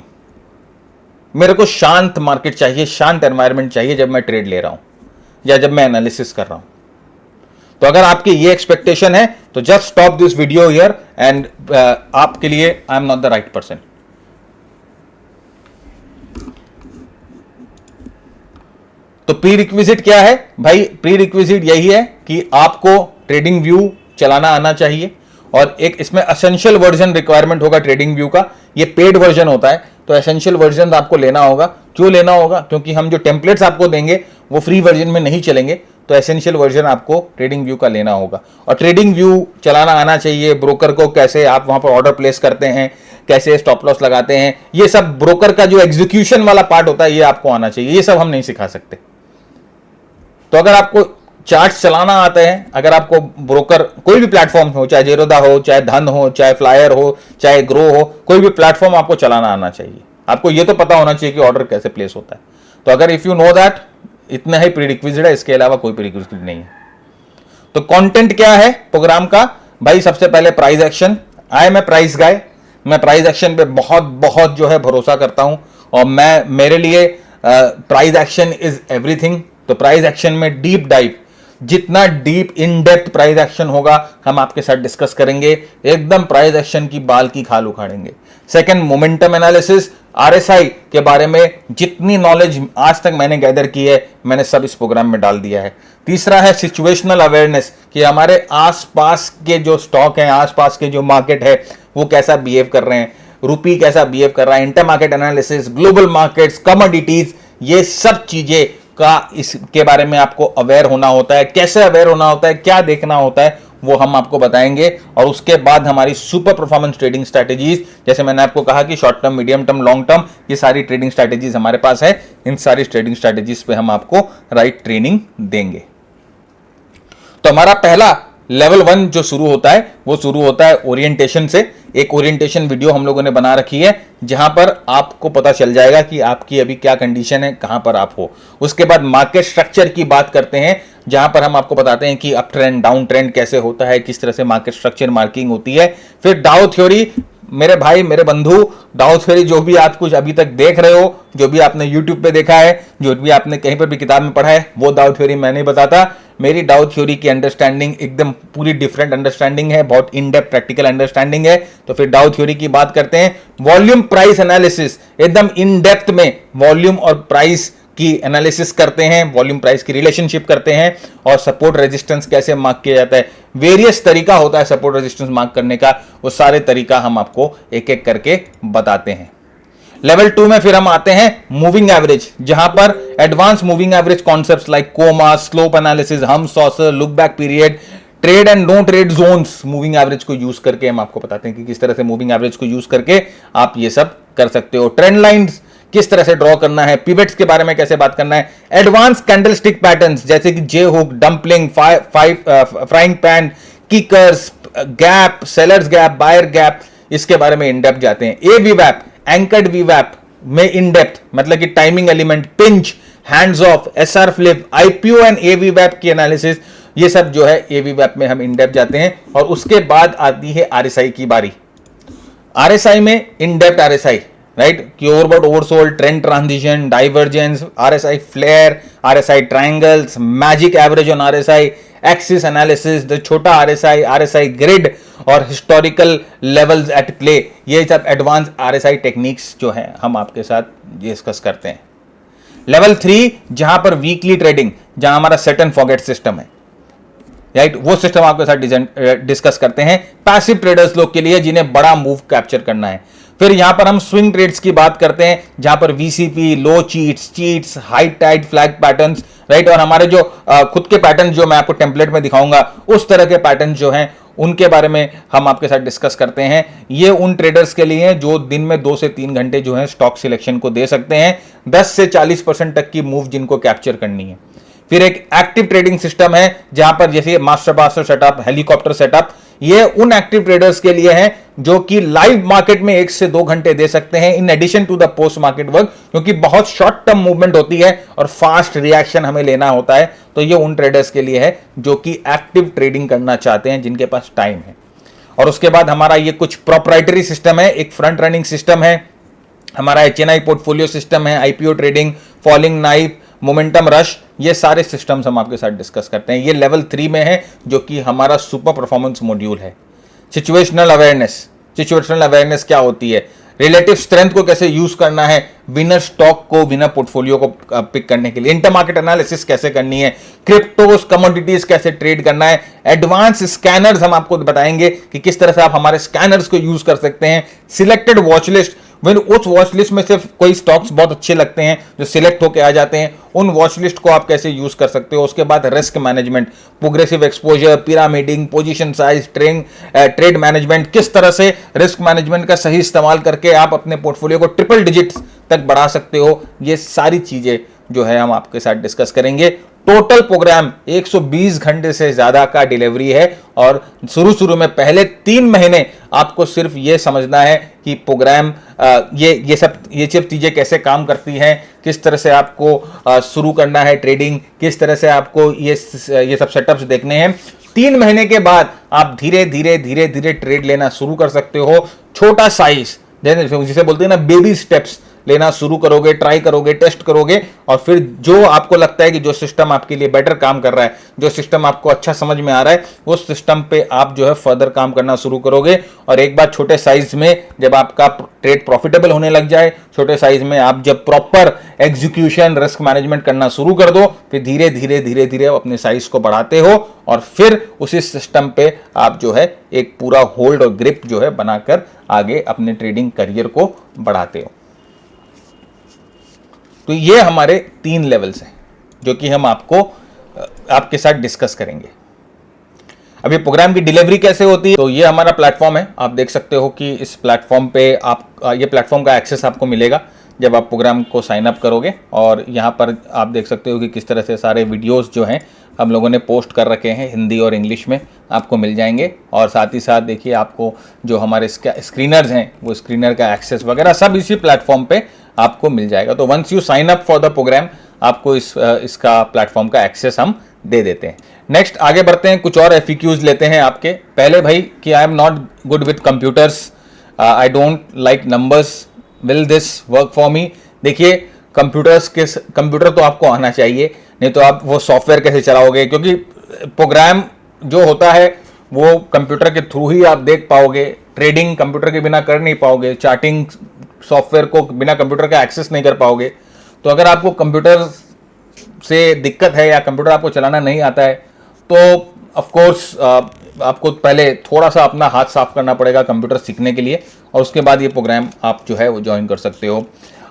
मेरे को शांत मार्केट चाहिए, शांत एनवायरनमेंट चाहिए जब मैं ट्रेड ले रहा हूं या जब मैं एनालिसिस कर रहा हूं। तो अगर आपकी ये एक्सपेक्टेशन है तो just stop this video here, and आपके लिए आई am not the right person. तो प्री रिक्विजिट क्या है भाई? प्री रिक्विजिट यही है कि आपको ट्रेडिंग व्यू चलाना आना चाहिए, और एक इसमें एसेंशियल वर्जन रिक्वायरमेंट होगा ट्रेडिंग व्यू का। ये पेड वर्जन होता है, तो एसेंशियल वर्जन आपको लेना होगा। क्यों लेना होगा? क्योंकि हम जो टेम्पलेट्स आपको देंगे वो फ्री वर्जन में नहीं चलेंगे, तो एसेंशियल वर्जन आपको ट्रेडिंग व्यू का लेना होगा। और ट्रेडिंग व्यू चलाना आना चाहिए। ब्रोकर को कैसे आप वहां पर ऑर्डर प्लेस करते हैं, कैसे स्टॉप लॉस लगाते हैं, ये सब ब्रोकर का जो एग्जीक्यूशन वाला पार्ट होता है ये आपको आना चाहिए। ये सब हम नहीं सिखा सकते। तो अगर आपको चार्ट चलाना आता है, अगर आपको ब्रोकर कोई भी प्लेटफॉर्म हो, चाहे जेरोदा हो, चाहे धन हो, चाहे फ्लायर हो, चाहे ग्रो हो, कोई भी प्लेटफॉर्म आपको चलाना आना चाहिए। आपको ये तो पता होना चाहिए कि ऑर्डर कैसे प्लेस होता है। तो अगर इफ यू नो दैट, इतना ही प्रीरिक्विजिट है, इसके अलावा कोई प्रीरिक्विजिट नहीं है। तो कंटेंट क्या है प्रोग्राम का? भाई सबसे पहले price action. I am a price guy. मैं प्राइस एक्शन पे बहुत जो है भरोसा करता हूं, और मेरे लिए प्राइस एक्शन इज एवरीथिंग। तो प्राइस एक्शन में डीप डाइव, जितना deep in depth price action होगा हम आपके साथ डिस्कस करेंगे। एकदम प्राइस एक्शन की बाल की खाल उखाड़ेंगे। सेकंड, मोमेंटम एनालिसिस, आरएसआई के बारे में जितनी नॉलेज आज तक मैंने गैदर की है, मैंने सब इस प्रोग्राम में डाल दिया है। तीसरा है सिचुएशनल अवेयरनेस, कि हमारे आसपास के जो स्टॉक हैं, आसपास के जो मार्केट है, वो कैसा बिहेव कर रहे हैं। रुपी कैसा बिहेव कर रहा है, inter market analysis, global markets, commodities, ये सब चीजें का इसके बारे में आपको अवेयर होना होता है। कैसे अवेयर होना होता है, क्या देखना होता है, वो हम आपको बताएंगे। और उसके बाद हमारी सुपर परफॉर्मेंस ट्रेडिंग स्ट्रैटेजीज, जैसे मैंने आपको कहा कि short term, medium term, long term, ये सारी ट्रेडिंग स्ट्रैटेजीज हमारे पास है। इन सारी ट्रेडिंग स्ट्रैटेजीज पे हम आपको राइट ट्रेनिंग देंगे। तो हमारा पहला लेवल 1 जो शुरू होता है वो शुरू होता है ओरिएंटेशन से। एक ओरिएंटेशन वीडियो हम लोगों ने बना रखी है जहां पर आपको पता चल जाएगा कि आपकी अभी क्या कंडीशन है, कहां पर आप हो। उसके बाद मार्केट स्ट्रक्चर की बात करते हैं जहां पर हम आपको बताते हैं कि अप ट्रेंड, डाउन ट्रेंड कैसे होता है, किस तरह से मार्केट स्ट्रक्चर मार्किंग होती है। फिर डाउ थ्योरी, मेरे भाई मेरे बंधु, डाउ थ्योरी जो भी आप कुछ अभी तक देख रहे हो, जो भी आपने यूट्यूब पे देखा है, जो भी आपने कहीं पर भी किताब में पढ़ा है, वो डाउ थ्योरी मैं नहीं बताता। मेरी डाउ थ्योरी की अंडरस्टैंडिंग एकदम पूरी डिफरेंट अंडरस्टैंडिंग है, बहुत इन डेप्थ प्रैक्टिकल अंडरस्टैंडिंग है। तो फिर डाउ थ्योरी की बात करते हैं। वॉल्यूम प्राइस एनालिसिस, एकदम इन डेप्थ में वॉल्यूम और प्राइस की एनालिसिस करते हैं, वॉल्यूम प्राइस की रिलेशनशिप करते हैं, और सपोर्ट रेजिस्टेंस कैसे मार्क किया जाता है। वेरियस तरीका होता है सपोर्ट रेजिस्टेंस मार्क करने का, वो सारे तरीका हम आपको एक एक करके बताते हैं। लेवल 2 में फिर हम आते हैं मूविंग एवरेज, जहां पर advance moving average concepts like KAMA, slope analysis, हम saucer, look back period, trade and no trade zones, moving average को यूज करके हम आपको बताते हैं कि किस तरह से मूविंग एवरेज को यूज करके आप ये सब कर सकते हो। ट्रेंड लाइंस किस तरह से ड्रॉ करना है, पिवट्स के बारे में कैसे बात करना है, एडवांस कैंडलस्टिक पैटर्न्स जैसे कि J hook, dumpling, frying pan, kickers, gap, sellers gap, buyer gap, इसके बारे में इन डेप्थ जाते हैं। ए वीवैप, एंकर्ड वीवैप में इन डेप्थ, मतलब कि timing element, pinch, hands off, SR flip, IPO and a वीवैप की एनालिसिस, ये सब जो है ए वीवैप में हम इन डेप्थ जाते हैं। और उसके बाद आती है आरएसआई की बारी। आरएसआई में इन डेप्थ आरएसआई, राइट, कि overbought, oversold, trend transition, divergence, RSI flare, RSI triangles, magic average on RSI, axis analysis, the छोटा आरएसआई, आरएसआई ग्रिड और हिस्टोरिकल लेवल्स एट प्ले, ये सब एडवांस आरएसआई टेक्निक्स जो हैं हम आपके साथ डिस्कस करते हैं। लेवल 3 जहां पर वीकली ट्रेडिंग, जहां हमारा सेट एंड फॉरगेट सिस्टम है, राइट, वो सिस्टम आपके साथ डिस्कस करते हैं पैसिव ट्रेडर्स लोग के लिए जिन्हें बड़ा मूव कैप्चर करना है। फिर यहां पर हम स्विंग ट्रेड्स की बात करते हैं जहां पर VCP, low cheats, high tight flag patterns, right, और हमारे जो खुद के पैटर्न जो मैं आपको टेम्पलेट में दिखाऊंगा उस तरह के पैटर्न जो हैं उनके बारे में हम आपके साथ डिस्कस करते हैं। ये उन ट्रेडर्स के लिए हैं जो दिन में 2 से 3 घंटे जो है स्टॉक सिलेक्शन को दे सकते हैं, 10 से 40% तक की मूव जिनको कैप्चर करनी है। फिर एक एक्टिव ट्रेडिंग सिस्टम है जहां पर जैसे master bastard setup, helicopter setup, ये उन एक्टिव ट्रेडर्स के लिए है जो कि लाइव मार्केट में 1 से 2 घंटे दे सकते हैं in addition to the post market work, क्योंकि बहुत शॉर्ट टर्म मूवमेंट होती है और फास्ट रिएक्शन हमें लेना होता है। तो ये उन ट्रेडर्स के लिए है जो कि एक्टिव ट्रेडिंग करना चाहते हैं, जिनके पास टाइम है। और उसके बाद हमारा ये कुछ प्रोप्राइटरी सिस्टम है, एक फ्रंट रनिंग सिस्टम है, हमारा एचएनआई पोर्टफोलियो सिस्टम है, IPO trading, falling knife, momentum rush, ये सारे सिस्टम्स हम आपके साथ डिस्कस करते हैं। ये लेवल 3 में है जो कि हमारा सुपर परफॉर्मेंस मॉड्यूल है। सिचुएशनल अवेयरनेस क्या होती है, रिलेटिव स्ट्रेंथ को कैसे यूज करना है, विनर स्टॉक को, विनर पोर्टफोलियो को पिक करने के लिए, इंटर मार्केट एनालिसिस कैसे करनी है, क्रिप्टोस, कमोडिटीज कैसे ट्रेड करना है, एडवांस स्कैनर्स हम आपको बताएंगे कि किस तरह से आप हमारे स्कैनर्स को यूज कर सकते हैं, सिलेक्टेड वॉच लिस्ट, उस वॉच लिस्ट में से कोई स्टॉक्स बहुत अच्छे लगते हैं जो सिलेक्ट होकर आ जाते हैं, उन वॉच लिस्ट को आप कैसे यूज कर सकते हो। उसके बाद risk management, progressive exposure, pyramiding, position size, trade management, किस तरह से रिस्क मैनेजमेंट का सही इस्तेमाल करके आप अपने पोर्टफोलियो को ट्रिपल डिजिट्स तक बढ़ा सकते हो। ये सारी चीजें जो है हम आपके साथ डिस्कस करेंगे। टोटल प्रोग्राम 120 घंटे से ज्यादा का डिलीवरी है और शुरू में पहले 3 महीने आपको सिर्फ ये समझना है कि प्रोग्राम ये सब चीजें कैसे काम करती हैं, किस तरह से आपको शुरू करना है ट्रेडिंग, किस तरह से आपको ये सब सेटअप्स देखने हैं। 3 महीने के बाद आप धीरे धीरे ट्रेड लेना शुरू कर सकते हो। छोटा साइज जिसे बोलते हैं ना बेबी स्टेप्स, लेना शुरू करोगे, ट्राई करोगे, टेस्ट करोगे, और फिर जो आपको लगता है कि जो सिस्टम आपके लिए बेटर काम कर रहा है, जो सिस्टम आपको अच्छा समझ में आ रहा है, उस सिस्टम पे आप जो है फर्दर काम करना शुरू करोगे। और एक बार छोटे साइज में जब आपका ट्रेड प्रॉफिटेबल होने लग जाए, छोटे साइज में आप जब प्रॉपर एग्जीक्यूशन, रिस्क मैनेजमेंट करना शुरू कर दो, फिर धीरे धीरे धीरे धीरे अपने साइज को बढ़ाते हो और फिर उसी सिस्टम पे आप जो है एक पूरा होल्ड और ग्रिप जो है बनाकर आगे अपने ट्रेडिंग करियर को बढ़ाते हो। तो ये हमारे 3 लेवल्स हैं जो कि हम आपके साथ डिस्कस करेंगे। अभी प्रोग्राम की डिलीवरी कैसे होती है, तो ये हमारा प्लेटफॉर्म है। आप देख सकते हो कि इस प्लेटफॉर्म पे ये प्लेटफॉर्म का एक्सेस आपको मिलेगा जब आप प्रोग्राम को साइन अप करोगे। और यहाँ पर आप देख सकते हो कि किस तरह से सारे वीडियोस जो हैं हम लोगों ने पोस्ट कर रखे हैं, हिंदी और इंग्लिश में आपको मिल जाएंगे। और साथ ही साथ देखिए आपको जो हमारे स्क्रीनर्स हैं वो स्क्रीनर का एक्सेस वगैरह सब इसी प्लेटफॉर्म पे आपको मिल जाएगा। तो once you sign up for the programme, आपको इसका प्लेटफॉर्म का एक्सेस हम दे देते हैं। नेक्स्ट आगे बढ़ते हैं, कुछ और FAQs लेते हैं आपके। पहले भाई कि आई am not good with computers, I don't like numbers, will this work for me. देखिए कंप्यूटर तो आपको आना चाहिए, नहीं तो आप वो सॉफ्टवेयर कैसे चलाओगे, क्योंकि प्रोग्राम जो होता है वो कंप्यूटर के थ्रू ही आप देख पाओगे। ट्रेडिंग कंप्यूटर के बिना कर नहीं पाओगे, चार्टिंग सॉफ्टवेयर को बिना कंप्यूटर का एक्सेस नहीं कर पाओगे। तो अगर आपको कंप्यूटर से दिक्कत है या कंप्यूटर आपको चलाना नहीं आता है तो ऑफ कोर्स आपको पहले थोड़ा सा अपना हाथ साफ करना पड़ेगा कंप्यूटर सीखने के लिए, और उसके बाद ये प्रोग्राम आप जो है वो ज्वाइन कर सकते हो।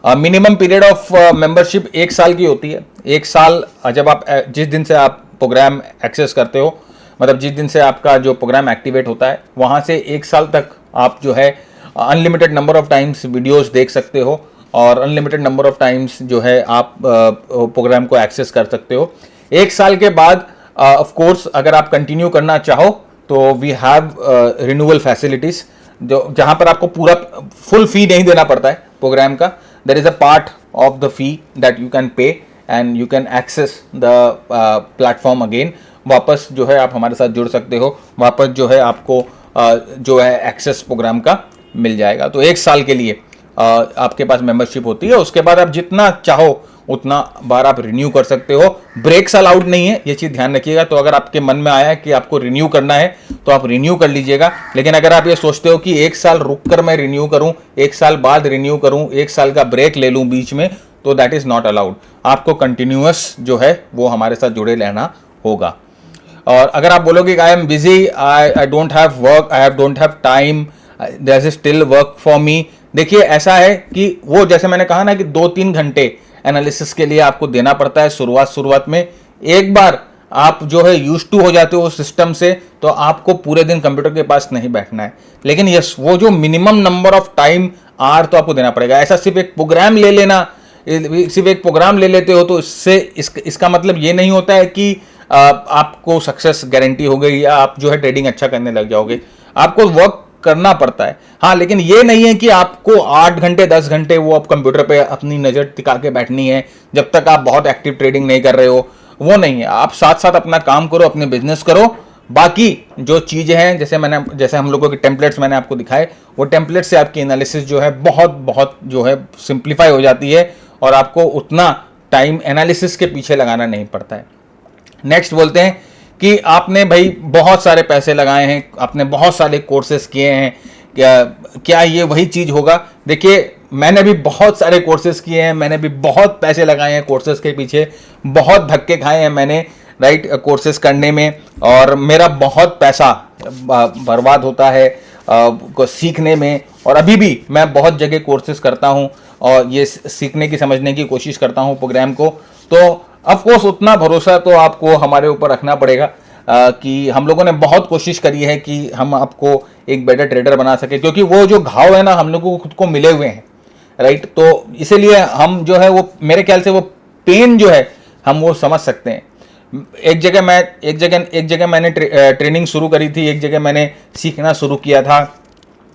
मिनिमम पीरियड ऑफ मेंबरशिप 1 साल की होती है। 1 साल जब आप जिस दिन से आप प्रोग्राम एक्सेस करते हो, मतलब जिस दिन से आपका जो प्रोग्राम एक्टिवेट होता है, वहाँ से 1 साल तक आप जो है unlimited number of times videos देख सकते हो और अनलिमिटेड नंबर ऑफ टाइम्स जो है आप प्रोग्राम को एक्सेस कर सकते हो। 1 साल के बाद ऑफ कोर्स अगर आप कंटिन्यू करना चाहो तो वी हैव रिन्यूअल फैसिलिटीज, जो जहाँ पर आपको पूरा फुल फी नहीं देना पड़ता है प्रोग्राम का। There is a part of the fee that you can pay and you can access the platform again. वापस जो है आप हमारे साथ जुड़ सकते हो, वापस जो है आपको जो है एक्सेस प्रोग्राम का मिल जाएगा। तो 1 साल के लिए आपके पास मेंबरशिप होती है। उसके बाद आप जितना चाहो उतना बार आप रिन्यू कर सकते हो। ब्रेक्स अलाउड नहीं है, ये चीज़ ध्यान रखिएगा। तो अगर आपके मन में आया कि आपको रिन्यू करना है तो आप रिन्यू कर लीजिएगा, लेकिन अगर आप ये सोचते हो कि 1 साल रुक कर मैं रिन्यू करूं, 1 साल बाद रिन्यू करूं, 1 साल का ब्रेक ले लूं बीच में, तो दैट इज़ नॉट अलाउड। आपको कंटिन्यूअस जो है वो हमारे साथ जुड़े रहना होगा। और अगर आप बोलोगे I am busy, I don't have work, I don't have time, there is still work for me. देखिए ऐसा है कि वो जैसे मैंने कहा ना कि 2-3 घंटे एनालिसिस के लिए आपको देना पड़ता है शुरुआत में। एक बार आप जो है यूज्ड टू हो जाते हो सिस्टम से, तो आपको पूरे दिन कंप्यूटर के पास नहीं बैठना है। लेकिन यस, वो जो minimum number of time are तो आपको देना पड़ेगा। ऐसा सिर्फ एक प्रोग्राम ले लेना, सिर्फ एक प्रोग्राम ले लेते हो तो इसका मतलब ये नहीं होता है कि आपको सक्सेस गारंटी हो गई या आप जो है ट्रेडिंग अच्छा करने लग जाओगे। आपको वर्क करना पड़ता है, हाँ, लेकिन ये नहीं है कि आपको 8 घंटे 10 घंटे वो आप कंप्यूटर पे अपनी नज़र टिका के बैठनी है जब तक आप बहुत एक्टिव ट्रेडिंग नहीं कर रहे हो। वो नहीं है, आप साथ साथ अपना काम करो, अपने बिजनेस करो। बाकी जो चीज़ें हैं जैसे हम लोगों के टेम्पलेट्स मैंने आपको दिखाए, वो टेम्पलेट से आपकी एनालिसिस जो है बहुत जो है सिंप्लीफाई हो जाती है और आपको उतना टाइम एनालिसिस के पीछे लगाना नहीं पड़ता है। नेक्स्ट बोलते हैं कि आपने भाई बहुत सारे पैसे लगाए हैं, आपने बहुत सारे कोर्सेज किए हैं, क्या ये वही चीज़ होगा? देखिए मैंने भी बहुत सारे कोर्सेज किए हैं, मैंने भी बहुत पैसे लगाए हैं कोर्सेज के पीछे, बहुत धक्के खाए हैं मैंने राइट कोर्सेज करने में, और मेरा बहुत पैसा बर्बाद होता है को सीखने में। और अभी भी मैं बहुत जगह कोर्सेज करता हूँ और ये सीखने की समझने की कोशिश करता हूँ प्रोग्राम को। तो ऑफ कोर्स उतना भरोसा तो आपको हमारे ऊपर रखना पड़ेगा कि हम लोगों ने बहुत कोशिश करी है कि हम आपको एक बेटर ट्रेडर बना सके, क्योंकि वो जो घाव है ना हम लोगों को खुद को मिले हुए हैं राइट। तो इसीलिए हम जो है वो मेरे ख्याल से वो पेन जो है हम वो समझ सकते हैं। एक जगह मैंने ट्रेनिंग शुरू करी थी, एक जगह मैंने सीखना शुरू किया था,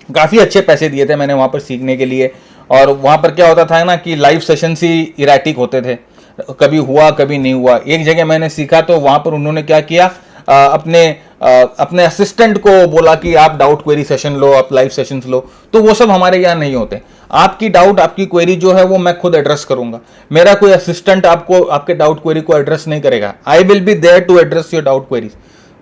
काफ़ी अच्छे पैसे दिए थे मैंने वहाँ पर सीखने के लिए। और वहाँ पर क्या होता था ना कि लाइव सेशंस ही इराटिक होते थे, कभी हुआ कभी नहीं हुआ। एक जगह मैंने सीखा तो वहाँ पर उन्होंने क्या किया, अपने अपने असिस्टेंट को बोला कि आप डाउट क्वेरी सेशन लो, आप लाइव सेशंस लो, तो वो सब हमारे यहाँ नहीं होते। आपकी डाउट, आपकी क्वेरी जो है वो मैं खुद एड्रेस करूंगा, मेरा कोई असिस्टेंट आपको आपके डाउट क्वेरी को एड्रेस नहीं करेगा। I will be there to address your doubt queries.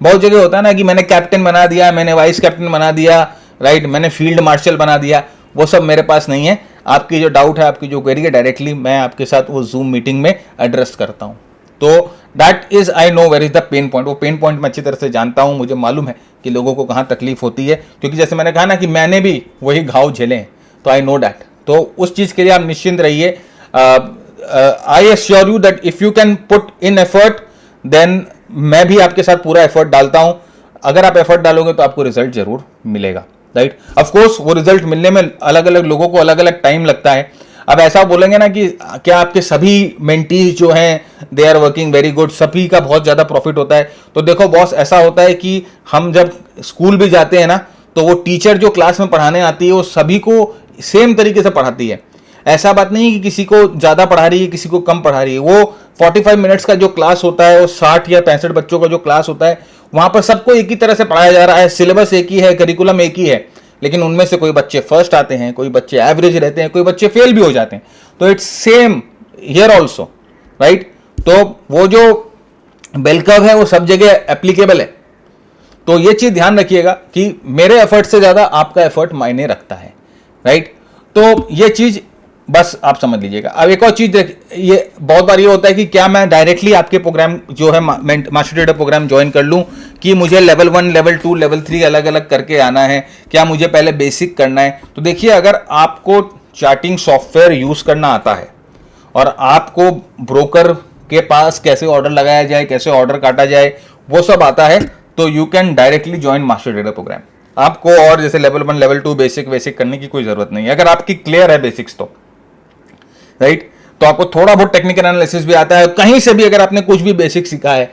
बहुत जगह होता है ना कि मैंने कैप्टन बना दिया, मैंने वाइस कैप्टन बना दिया, राइट, मैंने फील्ड मार्शल बना दिया, वो सब मेरे पास नहीं है। आपकी जो डाउट है, आपकी जो क्वेरी है, डायरेक्टली मैं आपके साथ वो जूम मीटिंग में एड्रेस करता हूँ। तो that is, I know where is the pain point. वो पेन पॉइंट मैं अच्छी तरह से जानता हूँ, मुझे मालूम है कि लोगों को कहाँ तकलीफ होती है, क्योंकि जैसे मैंने कहा ना कि मैंने भी वही घाव झेले हैं, तो आई नो दैट। तो उस चीज़ के लिए आप निश्चिंत रहिए। I assure you that if you can put in effort, then मैं भी आपके साथ पूरा एफर्ट डालता हूँ। अगर आप एफर्ट डालोगे तो आपको रिजल्ट जरूर मिलेगा, राइट। ऑफ कोर्स वो रिजल्ट मिलने में अलग अलग लोगों को अलग अलग टाइम लगता है। अब ऐसा बोलेंगे ना कि क्या आपके सभी मेंटीज जो हैं they are working very good, सभी का बहुत ज़्यादा प्रॉफिट होता है? तो देखो बॉस, ऐसा होता है कि हम जब स्कूल भी जाते हैं ना, तो वो टीचर जो क्लास में पढ़ाने आती है वो सभी को सेम तरीके से पढ़ाती है। ऐसा बात नहीं है कि किसी को ज़्यादा पढ़ा रही है, किसी को कम पढ़ा रही है। वो 45 मिनट्स का जो क्लास होता है, वो 60 या 65 बच्चों का जो क्लास होता है, वहाँ पर सबको एक ही तरह से पढ़ाया जा रहा है, सिलेबस एक ही है, करिकुलम एक ही है। लेकिन उनमें से कोई बच्चे फर्स्ट आते हैं, कोई बच्चे एवरेज रहते हैं, कोई बच्चे फेल भी हो जाते हैं। तो it's same here also, right. तो वो जो बेल कर्व है वो सब जगह एप्लीकेबल है। तो ये चीज़ ध्यान रखिएगा कि मेरे एफर्ट से ज़्यादा आपका एफर्ट मायने रखता है, राइट। तो ये चीज़ बस आप समझ लीजिएगा। अब एक और चीज़, ये बहुत बार ये होता है कि क्या मैं डायरेक्टली आपके प्रोग्राम जो है मास्टर ट्रेडर प्रोग्राम ज्वाइन कर लूँ, कि मुझे लेवल 1, लेवल 2, लेवल 3 अलग अलग करके आना है, क्या मुझे पहले बेसिक करना है? तो देखिए, अगर आपको चार्टिंग सॉफ्टवेयर यूज़ करना आता है और आपको ब्रोकर के पास कैसे ऑर्डर लगाया जाए, कैसे ऑर्डर काटा जाए, वो सब आता है, तो you can directly join master trader programme. आपको और जैसे लेवल 1, लेवल 2 बेसिक करने की कोई ज़रूरत नहीं है, अगर आपकी क्लियर है बेसिक्स तो, राइट। तो आपको थोड़ा बहुत टेक्निकल एनालिसिस भी आता है, कहीं से भी अगर आपने कुछ भी बेसिक सीखा है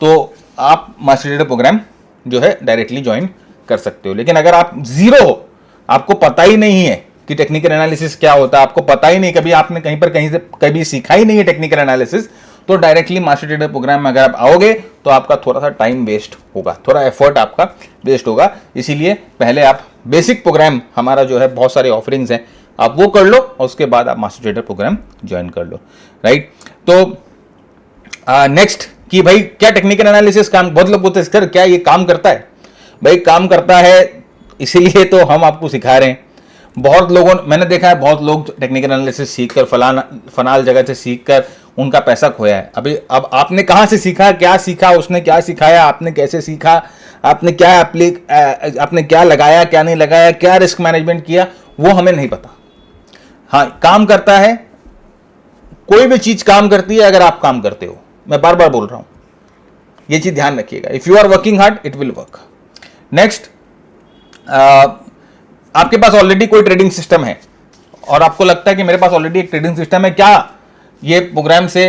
तो आप मास्टर ट्रेडर प्रोग्राम जो है डायरेक्टली ज्वाइन कर सकते हो। लेकिन अगर आप जीरो हो, आपको पता ही नहीं है कि टेक्निकल एनालिसिस क्या होता है, आपको पता ही नहीं, कभी आपने कहीं पर कहीं से कभी सीखा ही नहीं है टेक्निकल एनालिसिस, तो डायरेक्टली मास्टर ट्रेडर प्रोग्राम में अगर आप आओगे तो आपका थोड़ा सा टाइम वेस्ट होगा, थोड़ा एफर्ट आपका वेस्ट होगा। इसीलिए पहले आप बेसिक प्रोग्राम, हमारा जो है बहुत सारे ऑफरिंग्स हैं, आप वो कर लो और उसके बाद आप मास्टर ट्रेडर प्रोग्राम ज्वाइन कर लो, राइट। तो नेक्स्ट कि भाई क्या टेक्निकल एनालिसिस काम, बहुत लोग पूछते हैं क्या ये काम करता है? भाई काम करता है, इसीलिए तो हम आपको सिखा रहे हैं। बहुत लोगों, मैंने देखा है बहुत लोग टेक्निकल एनालिसिस सीख कर फलाल जगह से सीख कर उनका पैसा खोया है। अभी अब आपने कहाँ से सीखा, क्या सीखा, उसने क्या सिखाया, आपने कैसे सीखा, आपने क्या लगाया, क्या नहीं लगाया, क्या रिस्क मैनेजमेंट किया, वो हमें नहीं पता। हाँ, काम करता है, कोई भी चीज काम करती है अगर आप काम करते हो। मैं बार बार बोल रहा हूं, ये चीज ध्यान रखिएगा। If you are working hard it will work. Next, आपके पास ऑलरेडी कोई ट्रेडिंग सिस्टम है और आपको लगता है कि मेरे पास ऑलरेडी एक ट्रेडिंग सिस्टम है, क्या ये प्रोग्राम से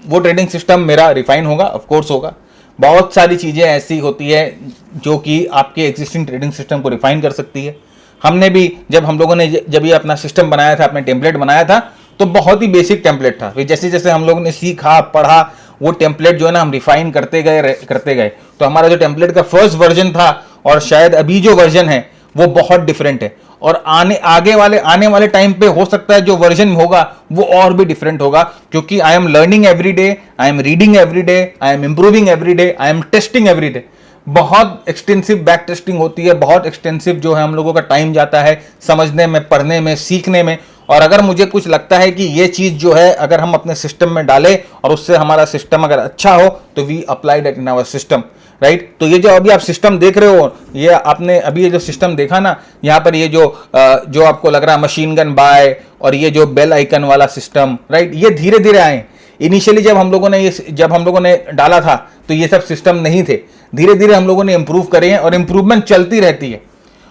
वो ट्रेडिंग सिस्टम मेरा रिफाइन होगा? ऑफ कोर्स होगा। बहुत सारी चीजें ऐसी होती है जो कि आपके एग्जिस्टिंग ट्रेडिंग सिस्टम को रिफाइन कर सकती है। हमने भी जब ये अपना सिस्टम बनाया था, अपने टेम्पलेट बनाया था, तो बहुत ही बेसिक टेम्पलेट था। फिर जैसे जैसे हम लोगों ने सीखा, पढ़ा, वो टेम्पलेट जो है ना हम रिफाइन करते गए। तो हमारा जो टेम्पलेट का फर्स्ट वर्जन था और शायद अभी जो वर्जन है वो बहुत डिफरेंट है, और आने वाले टाइम पे हो सकता है जो वर्जन होगा वो और भी डिफरेंट होगा, क्योंकि I am learning every day, I am reading every day, I am improving every day, I am testing every day. बहुत एक्सटेंसिव बैक टेस्टिंग होती है, बहुत एक्सटेंसिव जो है हम लोगों का टाइम जाता है समझने में, पढ़ने में, सीखने में। और अगर मुझे कुछ लगता है कि ये चीज जो है अगर हम अपने सिस्टम में डालें और उससे हमारा सिस्टम अगर अच्छा हो, तो we apply that in our system, right. तो ये जो अभी आप सिस्टम देख रहे हो, ये आपने अभी ये जो सिस्टम देखा ना, यहाँ पर ये जो आपको लग रहा है मशीन गन बाय और ये जो बेल आइकन वाला सिस्टम, राइट, ये धीरे धीरे आए। इनिशियली जब हम लोगों ने डाला था तो ये सब सिस्टम नहीं थे। धीरे धीरे हम लोगों ने इंप्रूव करे हैं और इंप्रूवमेंट चलती रहती है।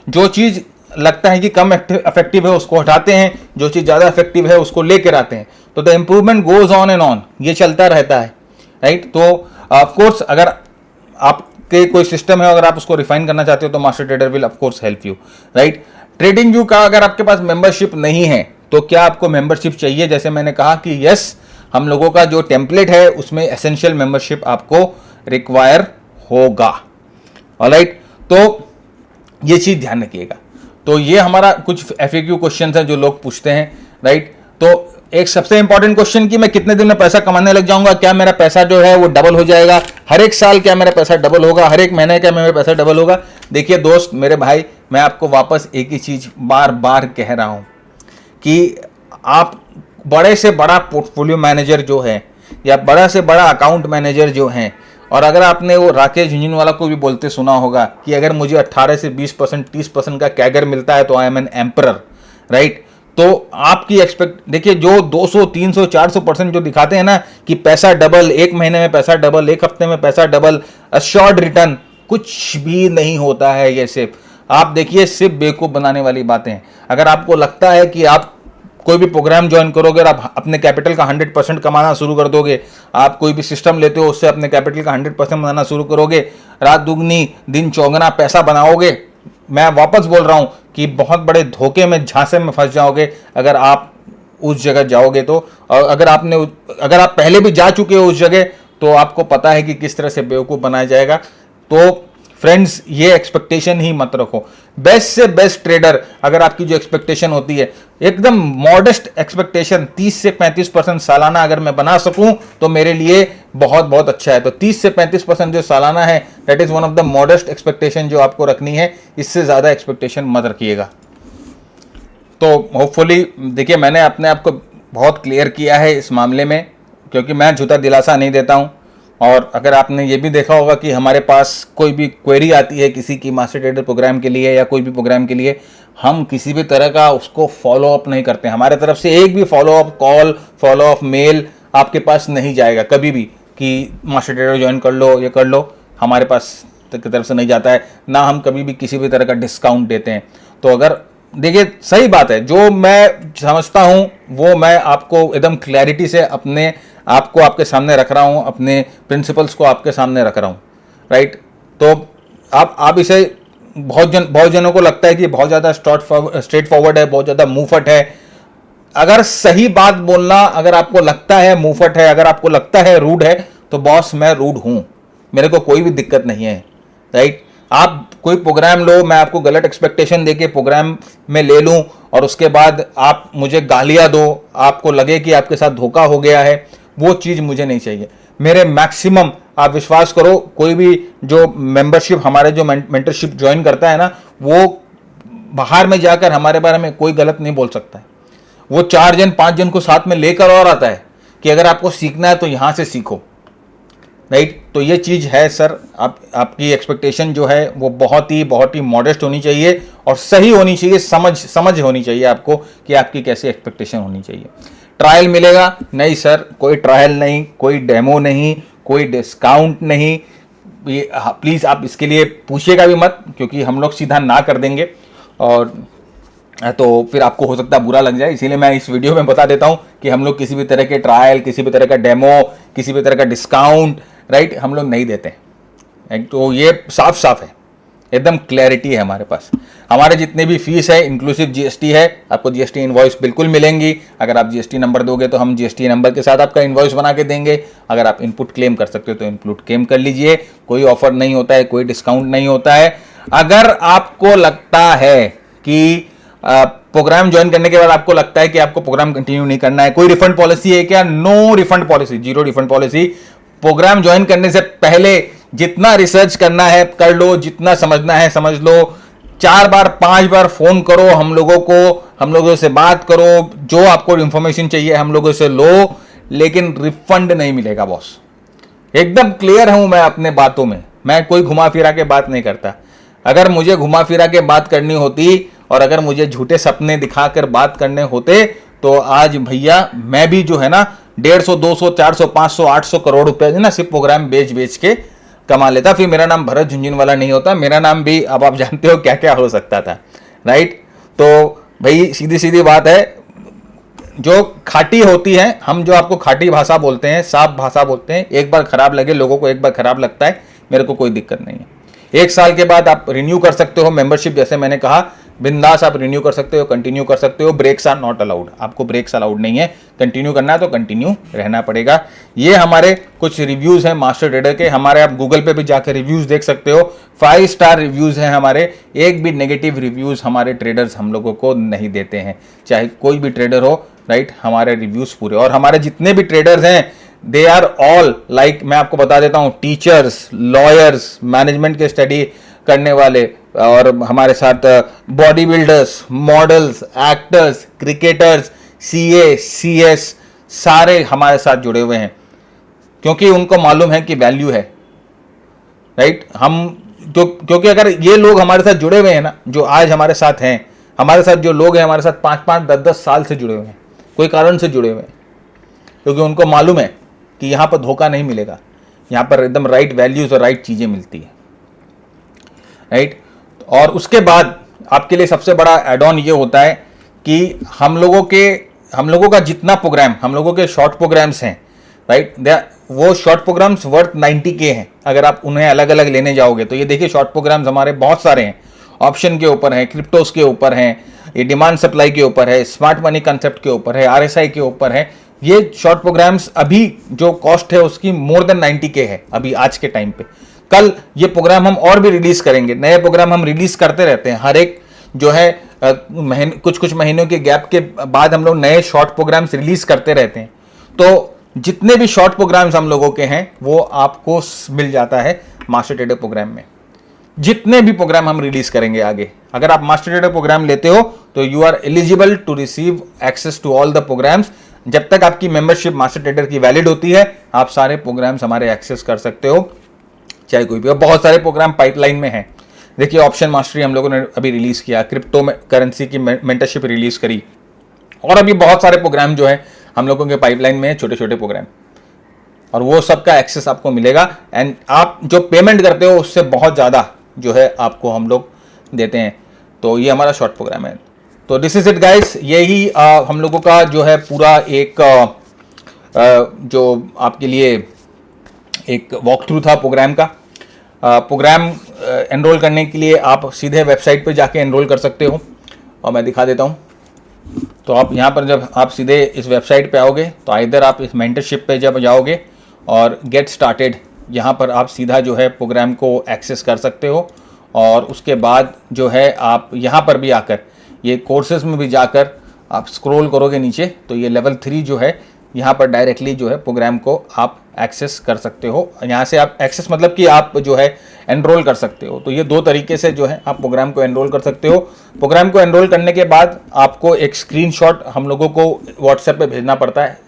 जो चीज लगता है कि कम इफेक्टिव है उसको हटाते हैं, जो चीज ज्यादा इफेक्टिव है उसको लेकर आते हैं। तो the improvement goes on and on, ये चलता रहता है, राइट। तो ऑफ कोर्स अगर आपके कोई सिस्टम है, अगर आप उसको रिफाइन करना चाहते हो तो master trader will of course help you, right. Trading view का अगर आपके पास मेंबरशिप नहीं है तो क्या आपको मेंबरशिप चाहिए? जैसे मैंने कहा कि यस, हम लोगों का जो टेम्पलेट है उसमें एसेंशियल मेंबरशिप आपको रिक्वायर होगा। ऑलराइट, तो ये चीज़ ध्यान रखिएगा। तो ये हमारा कुछ FAQ क्वेश्चन हैं जो लोग पूछते हैं, राइट। तो एक सबसे इंपॉर्टेंट क्वेश्चन कि मैं कितने दिन में पैसा कमाने लग जाऊंगा, क्या मेरा पैसा जो है वो डबल हो जाएगा हर एक साल, क्या मेरा पैसा डबल होगा हर एक महीने, क्या मेरा पैसा डबल होगा। देखिए दोस्त, मेरे भाई, मैं आपको वापस एक ही चीज़ बार बार कह रहा हूं कि आप बड़े से बड़ा पोर्टफोलियो मैनेजर जो है या बड़ा से बड़ा अकाउंट मैनेजर जो हैं, और अगर आपने वो राकेश झुंझुनवाला को भी बोलते सुना होगा कि अगर मुझे 18 से 20% 30% का कैगर मिलता है तो I am an emperor, right. तो आपकी देखिए जो 200 300 400% जो दिखाते हैं ना कि पैसा डबल, एक महीने में पैसा डबल, एक हफ्ते में पैसा डबल, अश्योर्ड रिटर्न, कुछ भी नहीं होता है। ये सिर्फ आप देखिए, सिर्फ बेवकूफ़ बनाने वाली बातें हैं। अगर आपको लगता है कि आप कोई भी प्रोग्राम ज्वाइन करोगे और आप अपने कैपिटल का 100% कमाना शुरू कर दोगे, आप कोई भी सिस्टम लेते हो उससे अपने कैपिटल का 100% बनाना शुरू करोगे, रात दुगनी दिन चौगुना पैसा बनाओगे, मैं वापस बोल रहा हूं कि बहुत बड़े धोखे में, झांसे में फंस जाओगे अगर आप उस जगह जाओगे तो। और अगर आप पहले भी जा चुके हो उस जगह तो आपको पता है कि किस तरह से बेवकूफ़ बनाया जाएगा। तो फ्रेंड्स, ये एक्सपेक्टेशन ही मत रखो। बेस्ट से बेस्ट ट्रेडर, अगर आपकी जो एक्सपेक्टेशन होती है एकदम मॉडेस्ट एक्सपेक्टेशन 30 से 35% सालाना अगर मैं बना सकूं तो मेरे लिए बहुत बहुत अच्छा है। तो 30 से 35% जो सालाना है, that is one of the modest expectation जो आपको रखनी है। इससे ज़्यादा एक्सपेक्टेशन मत रखिएगा। तो होपफुली देखिए, मैंने अपने आप को बहुत क्लियर किया है इस मामले में, क्योंकि मैं झूठा दिलासा नहीं देता हूं। और अगर आपने ये भी देखा होगा कि हमारे पास कोई भी क्वेरी आती है किसी की मास्टर ट्रेडर प्रोग्राम के लिए या कोई भी प्रोग्राम के लिए, हम किसी भी तरह का उसको फॉलो अप नहीं करते। हमारे तरफ से एक भी follow up call, follow up mail आपके पास नहीं जाएगा कभी भी कि मास्टर ट्रेडर ज्वाइन कर लो, ये कर लो। हमारे पास की तरफ से नहीं जाता है, ना हम कभी भी किसी भी तरह का डिस्काउंट देते हैं। तो अगर देखिए, सही बात है, जो मैं समझता हूं वो मैं आपको एकदम क्लैरिटी से आपको आपके सामने रख रहा हूं, अपने प्रिंसिपल्स को आपके सामने रख रहा हूं, राइट। तो आप इसे बहुत जनों को लगता है कि बहुत ज़्यादा स्ट्रेट फॉरवर्ड है, बहुत ज़्यादा मुंहफट है। अगर सही बात बोलना अगर आपको लगता है मुंहफट है, अगर आपको लगता है रूड है, तो बॉस मैं रूड हूं, मेरे को कोई भी दिक्कत नहीं है, राइट। आप कोई प्रोग्राम लो, मैं आपको गलत एक्सपेक्टेशन देके प्रोग्राम में ले लूं और उसके बाद आप मुझे गालियां दो, आपको लगे कि आपके साथ धोखा हो गया है, वो चीज़ मुझे नहीं चाहिए। मेरे मैक्सिमम, आप विश्वास करो, कोई भी जो मेंबरशिप, हमारे जो मेंटरशिप ज्वाइन करता है ना, वो बाहर में जाकर हमारे बारे में कोई गलत नहीं बोल सकता है। वो 4 जन 5 जन को साथ में लेकर और आता है कि अगर आपको सीखना है तो यहाँ से सीखो, राइट। तो ये चीज़ है सर, आपकी एक्सपेक्टेशन जो है वो बहुत ही मॉडेस्ट होनी चाहिए और सही होनी चाहिए, समझ होनी चाहिए आपको कि आपकी कैसी एक्सपेक्टेशन होनी चाहिए। ट्रायल मिलेगा? नहीं सर, कोई ट्रायल नहीं, कोई डेमो नहीं, कोई डिस्काउंट नहीं। प्लीज़ आप इसके लिए पूछिएगा भी मत, क्योंकि हम लोग सीधा ना कर देंगे और तो फिर आपको हो सकता है बुरा लग जाए। इसीलिए मैं इस वीडियो में बता देता हूं कि हम लोग किसी भी तरह के ट्रायल, किसी भी तरह का डेमो, किसी भी तरह का डिस्काउंट, राइट, हम लोग नहीं देते हैं। तो ये साफ साफ है, एकदम क्लैरिटी है हमारे पास। हमारे जितने भी फीस है इंक्लूसिव जीएसटी है, आपको जीएसटी इनवॉइस बिल्कुल मिलेंगी। अगर आप जीएसटी नंबर दोगे तो हम जीएसटी नंबर के साथ आपका इनवॉइस बना के देंगे। अगर आप इनपुट क्लेम कर सकते हो तो इनपुट क्लेम कर लीजिए। कोई ऑफर नहीं होता है, कोई डिस्काउंट नहीं होता है। अगर आपको लगता है कि प्रोग्राम ज्वाइन करने के बाद आपको लगता है कि आपको प्रोग्राम कंटिन्यू नहीं करना है, कोई रिफंड पॉलिसी है क्या? No refund policy, zero refund policy. Programme join करने से पहले जितना रिसर्च करना है कर लो, जितना समझना है समझ लो। 4 बार 5 बार फोन करो हम लोगों से बात करो, जो आपको इंफॉर्मेशन चाहिए हम लोगों से लो, लेकिन रिफंड नहीं मिलेगा बॉस। एकदम क्लियर हूं मैं अपने बातों में, मैं कोई घुमा फिरा के बात नहीं करता। अगर मुझे घुमा फिरा के बात करनी होती और अगर मुझे झूठे सपने दिखाकर बात करने होते तो आज भैया मैं भी जो है ना 150, 200, 400, 500, 800 करोड़ रुपए ना सिर्फ प्रोग्राम बेच के कमा लेता। फिर मेरा नाम भरत झुंझुनवाला नहीं होता, मेरा नाम भी अब आप जानते हो क्या क्या हो सकता था, राइट। तो भाई सीधी सीधी बात है, जो खाटी होती है, हम जो आपको खाटी भाषा बोलते हैं, साफ भाषा बोलते हैं, एक बार खराब लगे लोगों को, एक बार खराब लगता है, मेरे को कोई दिक्कत नहीं है। 1 साल के बाद आप रिन्यू कर सकते हो मेंबरशिप, जैसे मैंने कहा बिंदास आप रिन्यू कर सकते हो, कंटिन्यू कर सकते हो। ब्रेक्स आर नॉट अलाउड, आपको ब्रेक्स अलाउड नहीं है। कंटिन्यू करना है तो कंटिन्यू रहना पड़ेगा। ये हमारे कुछ रिव्यूज़ हैं मास्टर ट्रेडर के। हमारे आप गूगल पे भी जाकर रिव्यूज़ देख सकते हो, 5 स्टार रिव्यूज़ हैं हमारे। एक भी नेगेटिव रिव्यूज़ हमारे ट्रेडर्स हम लोगों को नहीं देते हैं, चाहे कोई भी ट्रेडर हो, राइट। हमारे रिव्यूज़ पूरे, और हमारे जितने भी ट्रेडर्स हैं दे आर ऑल लाइक, मैं आपको बता देता हूँ, टीचर्स, लॉयर्स, मैनेजमेंट के स्टडी करने वाले, और हमारे साथ body builders, models, actors, cricketers, CA, CS, सारे हमारे साथ जुड़े हुए हैं, क्योंकि उनको मालूम है कि वैल्यू है, राइट। हम क्योंकि अगर ये लोग हमारे साथ जुड़े हुए हैं ना, जो आज हमारे साथ हैं, हमारे साथ जो लोग हैं हमारे साथ 5-5, 10-10 साल से जुड़े हुए हैं, कोई कारण से जुड़े हुए हैं, क्योंकि उनको मालूम है कि यहाँ पर धोखा नहीं मिलेगा, यहाँ पर एकदम राइट वैल्यूज और राइट चीज़ें मिलती है, राइट। और उसके बाद आपके लिए सबसे बड़ा एड ऑन ये होता है कि हम लोगों का जितना प्रोग्राम, हम लोगों के शॉर्ट प्रोग्राम्स हैं, राइट, वो शॉर्ट प्रोग्राम्स वर्थ 90K हैं। अगर आप उन्हें अलग अलग लेने जाओगे तो ये देखिए, शॉर्ट प्रोग्राम्स हमारे बहुत सारे हैं, ऑप्शन के ऊपर हैं, क्रिप्टोस के ऊपर हैं, ये डिमांड सप्लाई के ऊपर है, स्मार्ट मनी कंसेप्ट के ऊपर है, RSI के ऊपर है। ये शॉर्ट प्रोग्राम्स अभी जो कॉस्ट है उसकी मोर देन 90K है अभी आज के टाइम पे। कल ये प्रोग्राम हम और भी रिलीज करेंगे, नए प्रोग्राम हम रिलीज करते रहते हैं, हर एक जो है कुछ महीनों के गैप के बाद हम लोग नए शॉर्ट प्रोग्राम्स रिलीज करते रहते हैं। तो जितने भी शॉर्ट प्रोग्राम्स हम लोगों के हैं वो आपको मिल जाता है मास्टर ट्रेडर प्रोग्राम में। जितने भी प्रोग्राम हम रिलीज करेंगे आगे, अगर आप मास्टर ट्रेडर प्रोग्राम लेते हो तो you are eligible to receive access to all the programmes. जब तक आपकी मेंबरशिप मास्टर ट्रेडर की वैलिड होती है, आप सारे प्रोग्राम्स हमारे एक्सेस कर सकते हो, चाहे कोई भी। और बहुत सारे प्रोग्राम पाइपलाइन में हैं। देखिए, ऑप्शन मास्टरी हम लोगों ने अभी रिलीज किया, क्रिप्टो करेंसी की मेंटरशिप रिलीज करी, और अभी बहुत सारे प्रोग्राम जो है हम लोगों के पाइपलाइन में है, छोटे छोटे प्रोग्राम, और वो सबका एक्सेस आपको मिलेगा। एंड आप जो पेमेंट करते हो उससे बहुत ज़्यादा जो है आपको हम लोग देते हैं। तो ये हमारा शॉर्ट प्रोग्राम है। तो दिस इज इट गाइस, यही हम लोगों का जो है पूरा एक जो आपके लिए एक वॉक थ्रू था प्रोग्राम का। प्रोग्राम एनरोल करने के लिए आप सीधे वेबसाइट पर जाके एनरोल कर सकते हो, और मैं दिखा देता हूँ। तो आप यहाँ पर जब आप सीधे इस वेबसाइट पे आओगे तो इधर आप इस मेंटरशिप पे जब जाओगे और गेट स्टार्टेड, यहाँ पर आप सीधा जो है प्रोग्राम को एक्सेस कर सकते हो। और उसके बाद जो है आप यहाँ पर भी आकर ये कोर्सेज में भी जाकर आप स्क्रॉल करोगे नीचे, तो ये लेवल 3 जो है यहाँ पर डायरेक्टली जो है प्रोग्राम को आप एक्सेस कर सकते हो। यहाँ से आप एक्सेस मतलब कि आप जो है एनरोल कर सकते हो। तो ये 2 तरीके से जो है आप प्रोग्राम को एनरोल कर सकते हो। प्रोग्राम को एनरोल करने के बाद आपको एक स्क्रीनशॉट हम लोगों को व्हाट्सएप पे भेजना पड़ता है।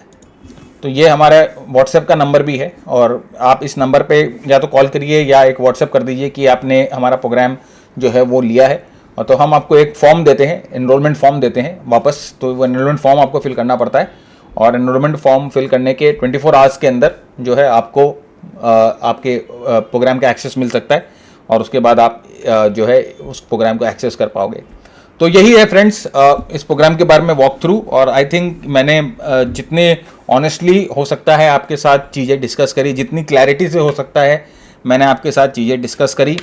तो ये हमारा व्हाट्सएप का नंबर भी है, और आप इस नंबर पे या तो कॉल करिए या एक व्हाट्सएप कर दीजिए कि आपने हमारा प्रोग्राम जो है वो लिया है। और तो हम आपको एक फॉर्म देते हैं, एनरोलमेंट फॉर्म देते हैं वापस। तो वो एनरोलमेंट फॉर्म आपको फिल करना पड़ता है, और एनरोलमेंट फॉर्म फिल करने के 24 आवर्स के अंदर जो है आपको आपके प्रोग्राम का एक्सेस मिल सकता है, और उसके बाद आप जो है उस प्रोग्राम को एक्सेस कर पाओगे। तो यही है फ्रेंड्स इस प्रोग्राम के बारे में वॉक थ्रू। और आई थिंक मैंने जितने ऑनेस्टली हो सकता है आपके साथ चीज़ें डिस्कस करी, जितनी क्लैरिटी से हो सकता है मैंने आपके साथ चीज़ें डिस्कस करी।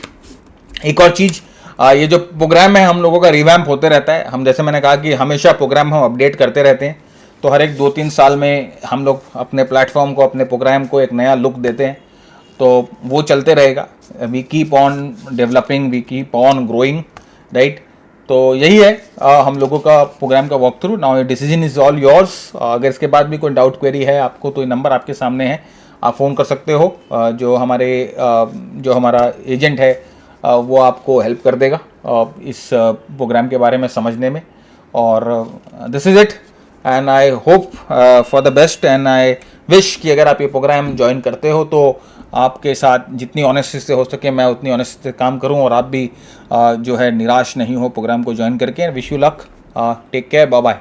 एक और चीज़, ये जो प्रोग्राम है हम लोगों का रिवैम्प होते रहता है। हम जैसे मैंने कहा कि हमेशा प्रोग्राम हम अपडेट करते रहते हैं। तो हर एक 2-3 साल में हम लोग अपने प्लेटफॉर्म को, अपने प्रोग्राम को एक नया लुक देते हैं। तो वो चलते रहेगा। We keep on developing, we keep on growing, right. तो यही है हम लोगों का प्रोग्राम का walk through. Now decision is all yours. अगर इसके बाद भी कोई डाउट क्वेरी है आपको तो ये नंबर आपके सामने है, आप फ़ोन कर सकते हो। जो हमारा एजेंट है वो आपको हेल्प कर देगा इस प्रोग्राम के बारे में समझने में। और this is it, and I hope for the best, and I wish कि अगर आप ये प्रोग्राम ज्वाइन करते हो तो आपके साथ जितनी ऑनेस्टी से हो सके मैं उतनी ऑनेस्टी से काम करूं, और आप भी जो है निराश नहीं हो प्रोग्राम को ज्वाइन करके। Wish you luck, take care, bye bye.